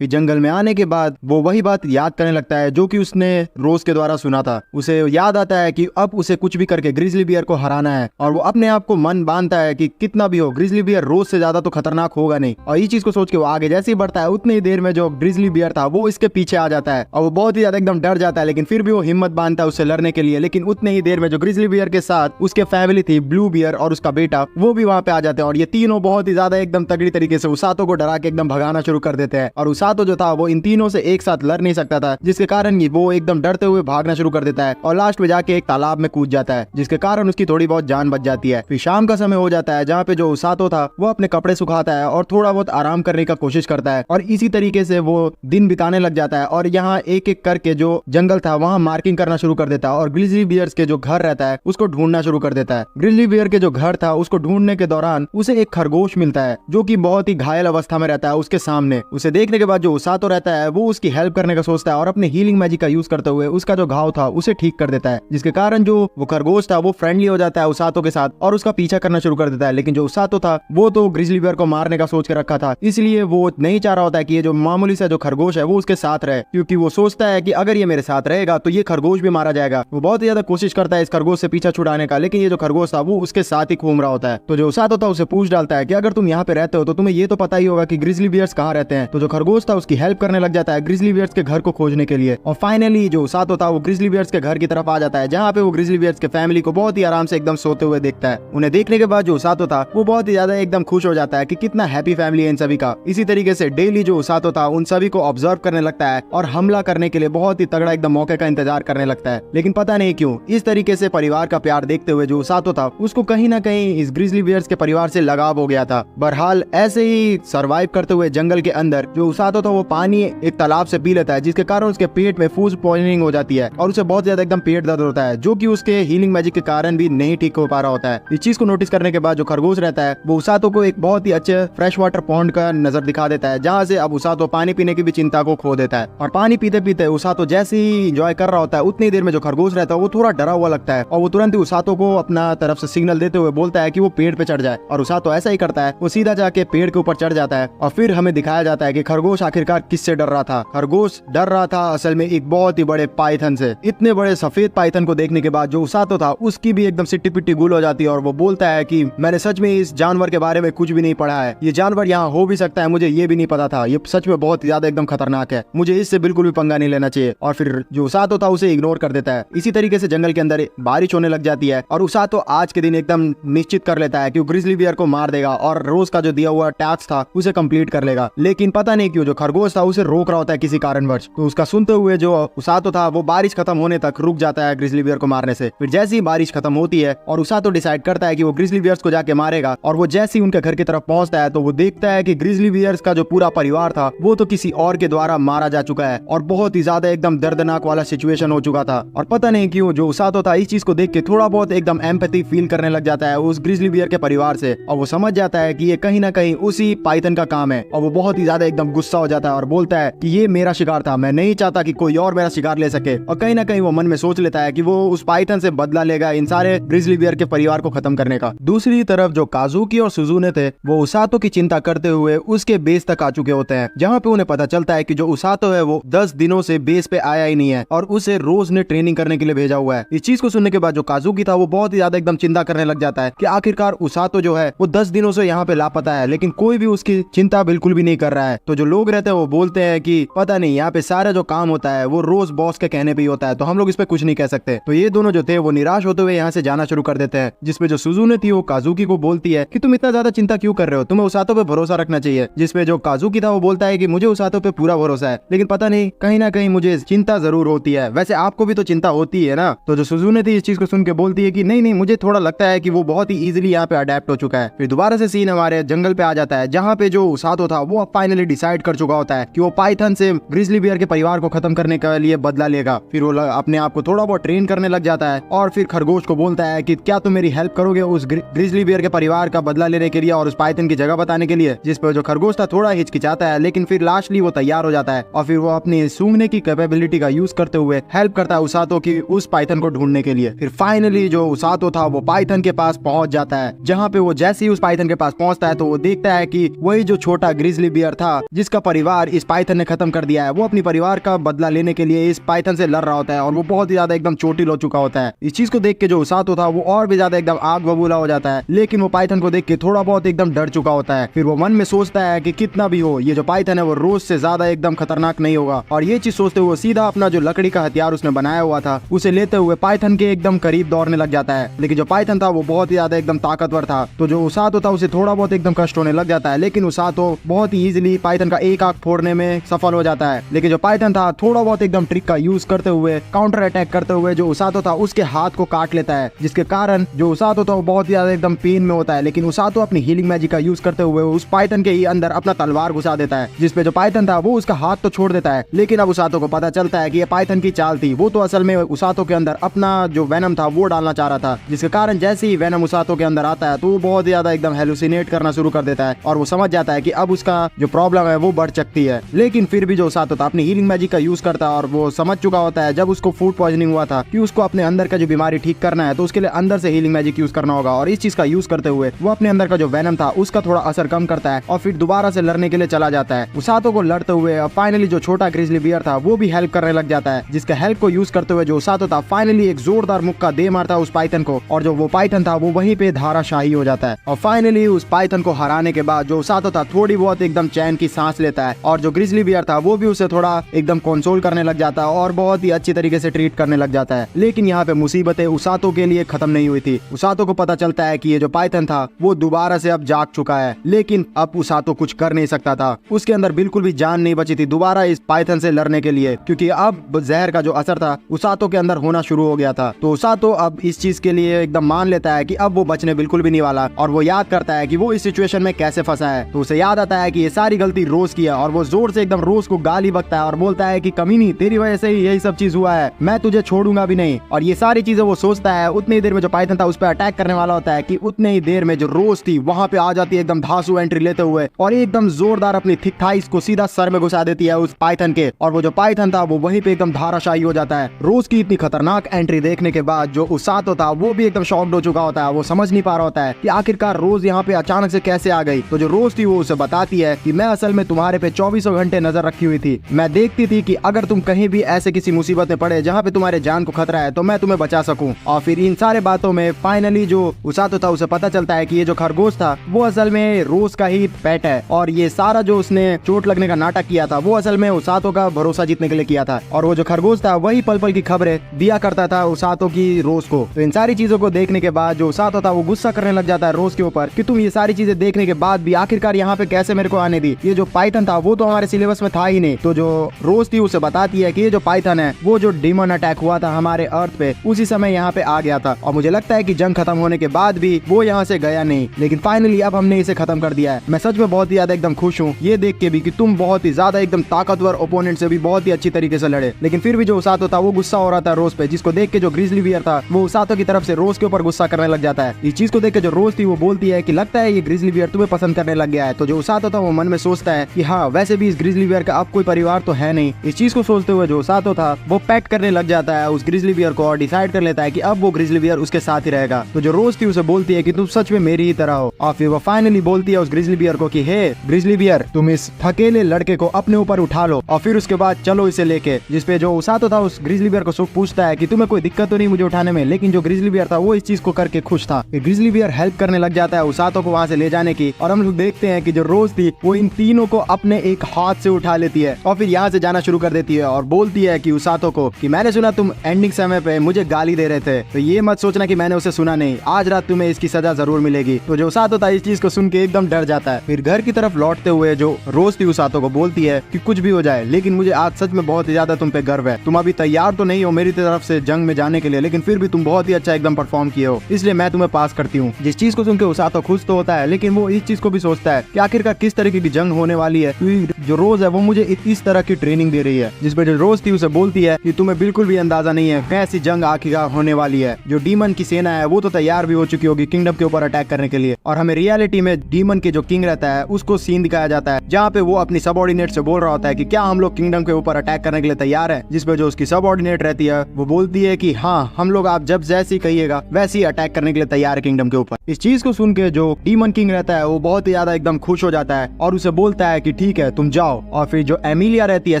फिर जंगल में आने के बाद वो वही बात याद करने लगता है जो कि उसने रोज के द्वारा सुना था। उसे याद आता है कि अब उसे कुछ भी करके ग्रिजली बियर को हराना है और वो अपने आप को मन बांधता है कि कितना भी हो ग्रिजली बियर रोज से ज्यादा तो खतरनाक होगा नहीं। और ये चीज को सोच के वो आगे जैसे ही बढ़ता है उतनी ही देर में जो ग्रिजली बियर था वो इसके पीछे आ जाता है और वो बहुत ही ज्यादा एकदम डर जाता है, लेकिन फिर भी वो हिम्मत बांधता है उससे लड़ने के लिए। लेकिन उतने ही देर में जो ग्रिजली बियर के साथ उसके फैमिली थी, ब्लू बियर और उसका बेटा, वो भी वहां पे आ जाते हैं और ये तीनों बहुत ही ज्यादा एकदम तगड़ी तरीके से उसातो को डरा के एकदम भगाना शुरू कर देते हैं। और उसातो जो था वो इन तीनों से एक साथ लड़ नहीं सकता था, जिसके कारण वो एकदम डरते हुए भागना शुरू कर देता है और लास्ट में जाके एक तालाब में कूद जाता है, जिसके कारण उसकी थोड़ी बहुत जान बच जाती है। फिर शाम का समय हो जाता है जहाँ पे जो उसातो था वो अपने कपड़े सुखाता है और थोड़ा बहुत आराम करने का कोशिश करता है और इसी तरीके से वो दिन बिताने लग जाता है और यहाँ एक एक करके जो जंगल था वहाँ मार्किंग करना शुरू कर देता है और ग्रिजली बियर्स के जो घर रहता है उसको ढूंढना शुरू कर देता है। ग्रिजली बियर के जो घर था उसको ढूंढने के दौरान उसे एक खरगोश मिलता है जो कि बहुत ही घायल अवस्था में रहता है उसके सामने। उसे देखने के बाद जो उसातो रहता है वो उसकी हेल्प करने का सोचता है और अपने हीलिंग मैजिक का यूज करते हुए उसका जो घाव था उसे ठीक कर देता है, जिसके कारण जो वो खरगोश था वो फ्रेंडली हो जाता है उसातो के साथ और उसका पीछा करना शुरू कर देता है। लेकिन जो उसातो था वो तो ग्रिजली बियर को मारने का सोच के रखा था, इसलिए वो नहीं चाह रहा होता है कि ये जो मामूली सा जो खरगोश है वो उसके साथ रहे, क्योंकि वो सोचता है कि अगर ये मेरे साथ रहेगा तो ये खरगोश भी मारा जाएगा। वो बहुत ही ज्यादा कोशिश करता है इस खरगोश से पीछा छुड़ाने का, लेकिन ये जो खरगोश था वो उसके साथ ही घूम रहा होता है। तो जो उसातो था उसे पूछ डालता है कि अगर तुम यहाँ पे रहते हो तो तुम्हें ये तो पता ही होगा कि ग्रिजली बियर्स कहाँ रहते हैं। तो जो खरगोश था उसकी हेल्प करने लग जाता है ग्रिजली बियर्स के घर को खोजने के लिए और फाइनली जो उसातो था वो ग्रिजली बियर्स के घर की तरफ आ जाता है, जहाँ पे वो ग्रिजली बियर्स के फैमिली को बहुत ही आराम से एकदम सोते हुए देखता है। उन्हें देखने के बाद जो उसातो था वो बहुत ही ज्यादा एकदम खुश हो जाता है कि कितना हैप्पी फैमिली है इन सभी का। इसी तरीके से डेली जो उसातो था उन सभी को ऑब्जर्व करने लगता है और हमला करने के लिए बहुत ही तगड़ा एकदम मौके का इंतजार करने लगता है। लेकिन पता नहीं क्यों इस तरीके से परिवार का प्यार देखते हुए जो उसातो था उसको कहीं ना कहीं इस ग्रिजली बियर्स के परिवार से लगाव हो गया था। बहरहाल ऐसे ही सर्वाइव करते हुए जंगल के अंदर जो उसातो था वो पानी एक तालाब से पी लेता है, जिसके कारण उसके पेट में फूड पॉइजनिंग हो जाती है और उसे बहुत ज्यादा एकदम पेट दर्द होता है, जो कि उसके हीलिंग मैजिक के कारण भी नहीं ठीक हो पा रहा होता है। इस चीज को नोटिस करने के बाद जो खरगोश रहता है वो उसातो को एक बहुत ही अच्छे फ्रेश वाटर पॉन्ड का नजर दिखा देता है, जहाँ से अब उसातो पानी पीने की भी चिंता को खो देता है। और पानी पीते पीते उसातो जैसे ही एंजॉय कर रहा होता है उतनी देर में जो खरगोश रहता है वो थोड़ा डरा हुआ लगता है और वो तुरंत ही उसातो को अपना तरफ से सिग्नल देते हुए बोलता है कि वो पेड़ पे चढ़ जाए और उसातो ऐसा ही करता है, वो सीधा जाके पेड़ के ऊपर चढ़ जाता है। और फिर हमें दिखाया जाता है कि खरगोश आखिरकार किससे डर रहा था। खरगोश डर रहा था असल में एक बहुत ही बड़े पाइथन से। इतने बड़े सफेद पाइथन को देखने के बाद जो उसातो था उसकी भी एकदम सिट्टी पिट्टी गुल हो जाती है और वो बोलता है कि मैंने सच में इस जानवर के बारे में कुछ भी नहीं पढ़ा है, ये जानवर यहाँ हो भी सकता है, मुझे ये भी नहीं पता था, ये सच में बहुत ज्यादा एकदम खतरनाक है, मुझे इससे बिल्कुल भी पंगा नहीं लेना चाहिए। और फिर जो उसातो था उसे इग्नोर कर देता है। इसी तरीके से जंगल के अंदर बारिश होने लग जाती है और उसातो आज के दिन एकदम निश्चित कर लेता है कि वो ग्रिजली बियर को मार देगा और रोज का जो दिया हुआ टास्क था उसे कंप्लीट कर लेगा। लेकिन पता नहीं क्यों जो खरगोश था उसे रोक रहा होता है किसी कारणवश। तो उसका सुनते हुए जो उसातो था वो बारिश खत्म होने तक रुक जाता है ग्रिजली बियर को मारने से। फिर जैसे ही बारिश खत्म होती है और उसातो डिसाइड करता है कि वो ग्रिजली बियर्स को जाके मारेगा और वो जैसे ही उनके घर की तरफ पहुंचता है तो वो देखता है कि ग्रिजली बियर्स का जो पूरा परिवार था वो तो किसी और के द्वारा मारा जा चुका है और बहुत ही ज्यादा एकदम दर्दनाक वाला सिचुएशन हो चुका था। और पता नहीं क्यों जो उसातो था इस चीज को देख के थोड़ा बहुत एकदम एम्पैथी फील करने लग जाता है उस ग्रिजली बियर के परिवार से और वो समझ जाता है कि ये कहीं ना कहीं उसी पाइथन का काम है और वो बहुत ही ज्यादा एकदम गुस्सा हो हो जाता है और बोलता है कि ये मेरा शिकार था, मैं नहीं चाहता कि कोई और मेरा शिकार ले सके। और कहीं ना कहीं वो मन में सोच लेता है कि वो उस पाइथन से बदला लेगा इन सारे ग्रिजली बियर के परिवार को खत्म करने का। दूसरी तरफ जो काजुकी और सुजुने थे वो उसातो की चिंता करते हुए उसके बेस तक आ चुके होते हैं, जहाँ पे उन्हें पता चलता है कि जो उसातो है वो 10 दिनों से बेस पे आया ही नहीं है और उसे रोज ने ट्रेनिंग करने के लिए भेजा हुआ है। इस चीज को सुनने के बाद जो काजुकी था वो बहुत ही ज्यादा एकदम चिंता करने लग जाता है कि आखिरकार उसातो जो है वो 10 दिनों से यहाँ पे लापता है, लेकिन कोई भी उसकी चिंता बिल्कुल भी नहीं कर रहा है। तो जो लोग रहते हैं वो बोलते हैं कि पता नहीं, यहाँ पे सारा जो काम होता है वो रोज बॉस के कहने पे ही होता है, तो हम लोग इस पे कुछ नहीं कह सकते। तो ये दोनों जो थे वो निराश होते हुए यहाँ से जाना शुरू कर देते हैं, जिसपे जो सुजुने थी वो काजुकी को बोलती है कि तुम इतना ज्यादा चिंता क्यों कर रहे हो, तुम्हें उसातो पे भरोसा रखना चाहिए। जिसपे जो काजुकी था वो बोलता है कि मुझे उसातो पे पूरा भरोसा है, लेकिन पता नहीं कहीं ना कहीं मुझे चिंता जरूर होती है, वैसे आपको भी तो चिंता होती है ना। तो जो सुजुने थी इस चीज को सुन के बोलती है कि नहीं नहीं, मुझे थोड़ा लगता है कि वो बहुत ही इजीली यहाँ पे अडेप्ट हो चुका है। फिर दोबारा से सीन हमारे जंगल पे आ जाता है, जहाँ पे जो उसातो था वो फाइनली डिसाइड कर चुका होता है कि वो पाइथन से ग्रिजली बियर के परिवार को खत्म करने के लिए बदला लेगा। फिर वो अपने आप को थोड़ा बहुत ट्रेन करने लग जाता है और फिर खरगोश को बोलता है कि क्या तुम मेरी हेल्प करोगे उस ग्रिजली बियर के परिवार का बदला लेने के लिए और उस पाइथन की जगह बताने के लिए। जिस पर जो खरगोश था थोड़ा हिचकिचाता है, लेकिन फिर लास्टली वो तैयार हो जाता है और फिर वो अपनी सूंघने की कैपेबिलिटी का यूज करते हुए हेल्प करता है उसातो की उस पाइथन को ढूंढने के लिए। फिर फाइनली जो उसातो था वो पाइथन के पास पहुंच जाता है, जहाँ पे वो जैसे ही उस पाइथन के पास पहुंचता है तो वो देखता है कि वही जो छोटा ग्रिजली बियर था जिसका परिवार इस पाइथन ने खत्म कर दिया है, वो अपनी परिवार का बदला लेने के लिए इस पाइथन से लड़ रहा होता है और वो बहुत ही ज्यादा एकदम चोटिल हो चुका होता है। इस चीज को देख के जो उसातो था वो और भी ज्यादा एकदम आग बबूला हो जाता है, लेकिन वो पाइथन को देख के थोड़ा बहुत एकदम डर चुका होता है। फिर वो मन में सोचता है कि कितना भी हो ये जो पाइथन है वो रोज से ज्यादा एकदम खतरनाक नहीं होगा, और ये चीज सोचते हुए सीधा अपना जो लकड़ी का हथियार उसने बनाया हुआ था उसे लेते हुए पाइथन के एकदम करीब दौड़ने लग जाता है। लेकिन जो पाइथन था वो बहुत ही ज्यादा एकदम ताकतवर था, तो जो उसातो था उसे थोड़ा बहुत एकदम कष्ट होने लग जाता है, लेकिन उसातो बहुत ही इजीली पाइथन का एक आंख फोड़ने में सफल हो जाता है। लेकिन जो पाइथन था थोड़ा बहुत एकदम ट्रिक का यूज करते हुए काउंटर अटैक करते हुए जो उसातो था उसके हाथ को काट लेता है, जिसके कारण जो उसातो था वो बहुत ही ज्यादा एकदम पेन में होता है। लेकिन उसातो अपनी हीलिंग मैजिक का यूज करते हुए उस पाइथन के ही अंदर अपना तलवार घुसा देता है, जिसपे जो पाइथन था वो उसका हाथ तो छोड़ देता है। लेकिन अब उसातो को पता चलता है कि ये पाइथन की चाल थी, वो तो असल में उसातो के अंदर अपना जो वेनम था वो डालना चाह रहा था, जिसके कारण जैसे ही वेनम उसातो के अंदर आता है तो वो बहुत ज्यादा एकदम हेलुसिनेट करना शुरू कर देता है और वो समझ जाता है कि अब उसका जो प्रॉब्लम है वो बढ़ सकती है। लेकिन फिर भी जो उसातो था अपनी हीलिंग मैजिक का यूज करता है और वो समझ चुका होता है जब उसको फूड पॉइजनिंग हुआ था कि उसको अपने अंदर का जो बीमारी ठीक करना है तो उसके लिए अंदर से हीलिंग मैजिक यूज करना होगा, और इस चीज का यूज करते हुए वो अपने अंदर का जो वेनम था उसका थोड़ा असर कम करता है और फिर दोबारा से लड़ने के लिए चला जाता है। उसातो को लड़ते हुए फाइनली जो छोटा ग्रिजली बियर था वो भी हेल्प करने लग जाता है, जिसके हेल्प को यूज करते हुए जो उसातो था फाइनली एक जोरदार मुक्का दे मारता है उस पाइथन को, और जो वो पाइथन था वो वहीं पे धाराशाही हो जाता है। और फाइनली उस पाइथन को हराने के बाद जो उसातो था थोड़ी बहुत एकदम चैन की सांस लेता है, और जो ग्रिजली बियर था वो भी उसे थोड़ा एकदम कंसोल करने लग जाता है और बहुत ही अच्छी तरीके से ट्रीट करने लग जाता है। लेकिन यहाँ पे मुसीबतें उसातो के लिए खत्म नहीं हुई थी। उसातो को पता चलता है कि ये जो पाइथन था वो दोबारा से अब जाग चुका है, लेकिन अब उसातो कुछ कर नहीं सकता था, उसके अंदर बिल्कुल भी जान नहीं बची थी दोबारा इस पाइथन से लड़ने के लिए, क्योंकि अब जहर का जो असर था उसातो के अंदर होना शुरू हो गया था। तो उसातो अब इस चीज के लिए एकदम मान लेता है कि अब वो बचने बिल्कुल भी नहीं वाला, और वो याद करता है कि वो इस सिचुएशन में कैसे फंसा है। तो उसे याद आता है कि ये सारी गलती रोज की है, और वो जोर से एकदम रोज को गाली बकता है और बोलता है कि कमीनी तेरी वजह से ही यही सब चीज हुआ है, मैं तुझे छोड़ूंगा भी नहीं। और ये सारी चीजें वो सोचता है, उतनी ही देर में जो पाइथन था उस पर अटैक करने वाला होता है कि उतने ही देर में जो रोज थी वहां पे आ जाती है एकदम धांसू एंट्री लेते हुए और एकदम जोरदार अपनी थिक थाइस को सीधा सर में घुसा देती है उस पाइथन के, और वो जो पाइथन था वो वहीं पे एकदम धाराशाही हो जाता है। रोज की इतनी खतरनाक एंट्री देखने के बाद जो उसातो था वो भी एकदम शॉक्ड हो चुका होता है, वो समझ नहीं पा रहा होता है कि आखिरकार रोज यहाँ पे अचानक से कैसे आ गई। तो जो रोज थी वो उसे बताती है कि मैं असल में तुम्हारे पे 24 घंटे नजर रखी हुई थी, मैं देखती थी कि अगर तुम कहीं भी ऐसे किसी मुसीबत में पड़े जहाँ पे तुम्हारे जान को खतरा है तो मैं तुम्हें बचा सकूं। और फिर इन सारे बातों में फाइनली जो उसातो था उसे पता चलता है कि ये जो खरगोश था वो असल में रोज का ही पेट है, और ये सारा जो उसने चोट लगने का नाटक किया था वो असल में उसातो का भरोसा जीतने के लिए किया था, और वो जो खरगोश था वही पल पल की खबरें दिया करता था उसातो की रोज को। तो इन सारी चीजों को देखने के बाद जो उसातो था वो गुस्सा करने लग जाता है रोज के ऊपर कि तुम ये सारी चीजें देखने के बाद भी आखिरकार यहाँ पे कैसे मेरे को आने दी, ये जो पाइथन था वो तो हमारे सिलेबस में था ही नहीं। तो जो रोज थी उसे बताती है कि ये जो पाइथन है वो जो डीमन अटैक हुआ था हमारे अर्थ पे उसी समय यहाँ पे आ गया था, और मुझे लगता है कि जंग खत्म होने के बाद भी वो यहाँ से गया नहीं, लेकिन फाइनली अब हमने इसे खत्म कर दिया है। मैं सच में बहुत ही ज्यादा एकदम खुश हूँ ये देख के भी कि तुम बहुत ही ज्यादा एकदम ताकतवर ओपोनेंट से भी बहुत ही अच्छी तरीके से लड़े। लेकिन फिर भी जो उसातो था वो गुस्सा हो रहा था रोज पे, जिसको देख के जो ग्रिजली बियर था वो उसातो की तरफ से रोज के ऊपर गुस्सा करने लग जाता है। इस चीज को देख के जो रोज थी वो बोलती है कि लगता है ये ग्रिजली बियर तुम्हें पसंद करने लग गया है। तो जो उसातो था वो मन में सोचता है कि हाँ वैसे भी इस ग्रिजली बियर का अब कोई परिवार तो है नहीं। इस चीज को सोचते हुए जो ओसातो था वो पेट करने लग जाता है उस ग्रिजली बियर को और डिसाइड कर लेता है कि अब वो ग्रिजली बियर उसके साथ ही रहेगा। तो जो रोज थी उसे बोलती है कि तुम सच में मेरी ही तरह हो, और फिर वो फाइनली बोलती है उस ग्रिजली बियर को कि हे ग्रिजली बियर, तुम इस थकेले लड़के को अपने ऊपर उठा लो और फिर उसके बाद चलो इसे लेके। जिसपे जो ओसातो था उस ग्रिजली बियर को पूछता है कि तुम्हें कोई दिक्कत तो नहीं मुझे उठाने में, लेकिन जो ग्रिजली बियर था वो इस चीज को करके खुश था। ग्रिजली बियर हेल्प करने लग जाता है ओसातो को वहाँ से ले जाने की, और हम लोग देखते हैं कि जो रोज थी वो इन तीनों को अपने एक हाथ से उठा लेती है और फिर यहाँ से जाना शुरू कर देती है और बोलती है कि ओसातो को कि मैंने सुना तुम एंडिंग समय पे मुझे गाली दे रहे थे, तो ये मत सोचना कि मैंने उसे सुना नहीं, आज रात तुम्हें इसकी सजा जरूर मिलेगी। तो जो ओसातो था इस चीज को सुन के एकदम डर जाता है। फिर घर की तरफ लौटते हुए जो रोज थी ओसातो को बोलती है कि कुछ भी हो जाए लेकिन मुझे आज सच में बहुत ही ज्यादा तुम पे गर्व है। तुम अभी तैयार तो नहीं हो मेरी तरफ से जंग में जाने के लिए, लेकिन फिर भी तुम बहुत ही अच्छा एकदम परफॉर्म किए हो, इसलिए मैं तुम्हें पास करती हूँ। जिस चीज को सुन के ओसातो खुश तो होता है, लेकिन वो इस चीज को भी सोचता है कि आखिरकार किस तरीके की जंग होने वाली है, क्योंकि जो रोज है वो मुझे इस तरह की ट्रेनिंग दे रही है। जिसपे जो रोज थी उसे बोलती है कि तुम्हें बिल्कुल भी अंदाजा नहीं है कैसी जंग आखिरकार होने वाली है। जो डीमन की सेना है वो तो तैयार भी हो चुकी होगी किंगडम के ऊपर अटैक करने के लिए, और हमें रियलिटी में डीमन के जो किंग रहता है उसको सीन दिखाया जाता है जहाँ पे वो अपनी सबऑर्डिनेट से बोल रहा होता है कि क्या हम लोग किंगडम के ऊपर अटैक करने के लिए तैयार है। जिसपे जो उसकी सबऑर्डिनेट रहती है वो बोलती है कि हाँ हम लोग आप जब जैसी कहिएगा वैसे ही अटैक करने के लिए तैयार है किंगडम के ऊपर। इस चीज को सुन के जो डीमन किंग रहता है वो बहुत ही ज्यादा एकदम खुश हो जाता है और उसे बोलता है कि ठीक है तुम जाओ। और फिर जो एमिलिया रहती है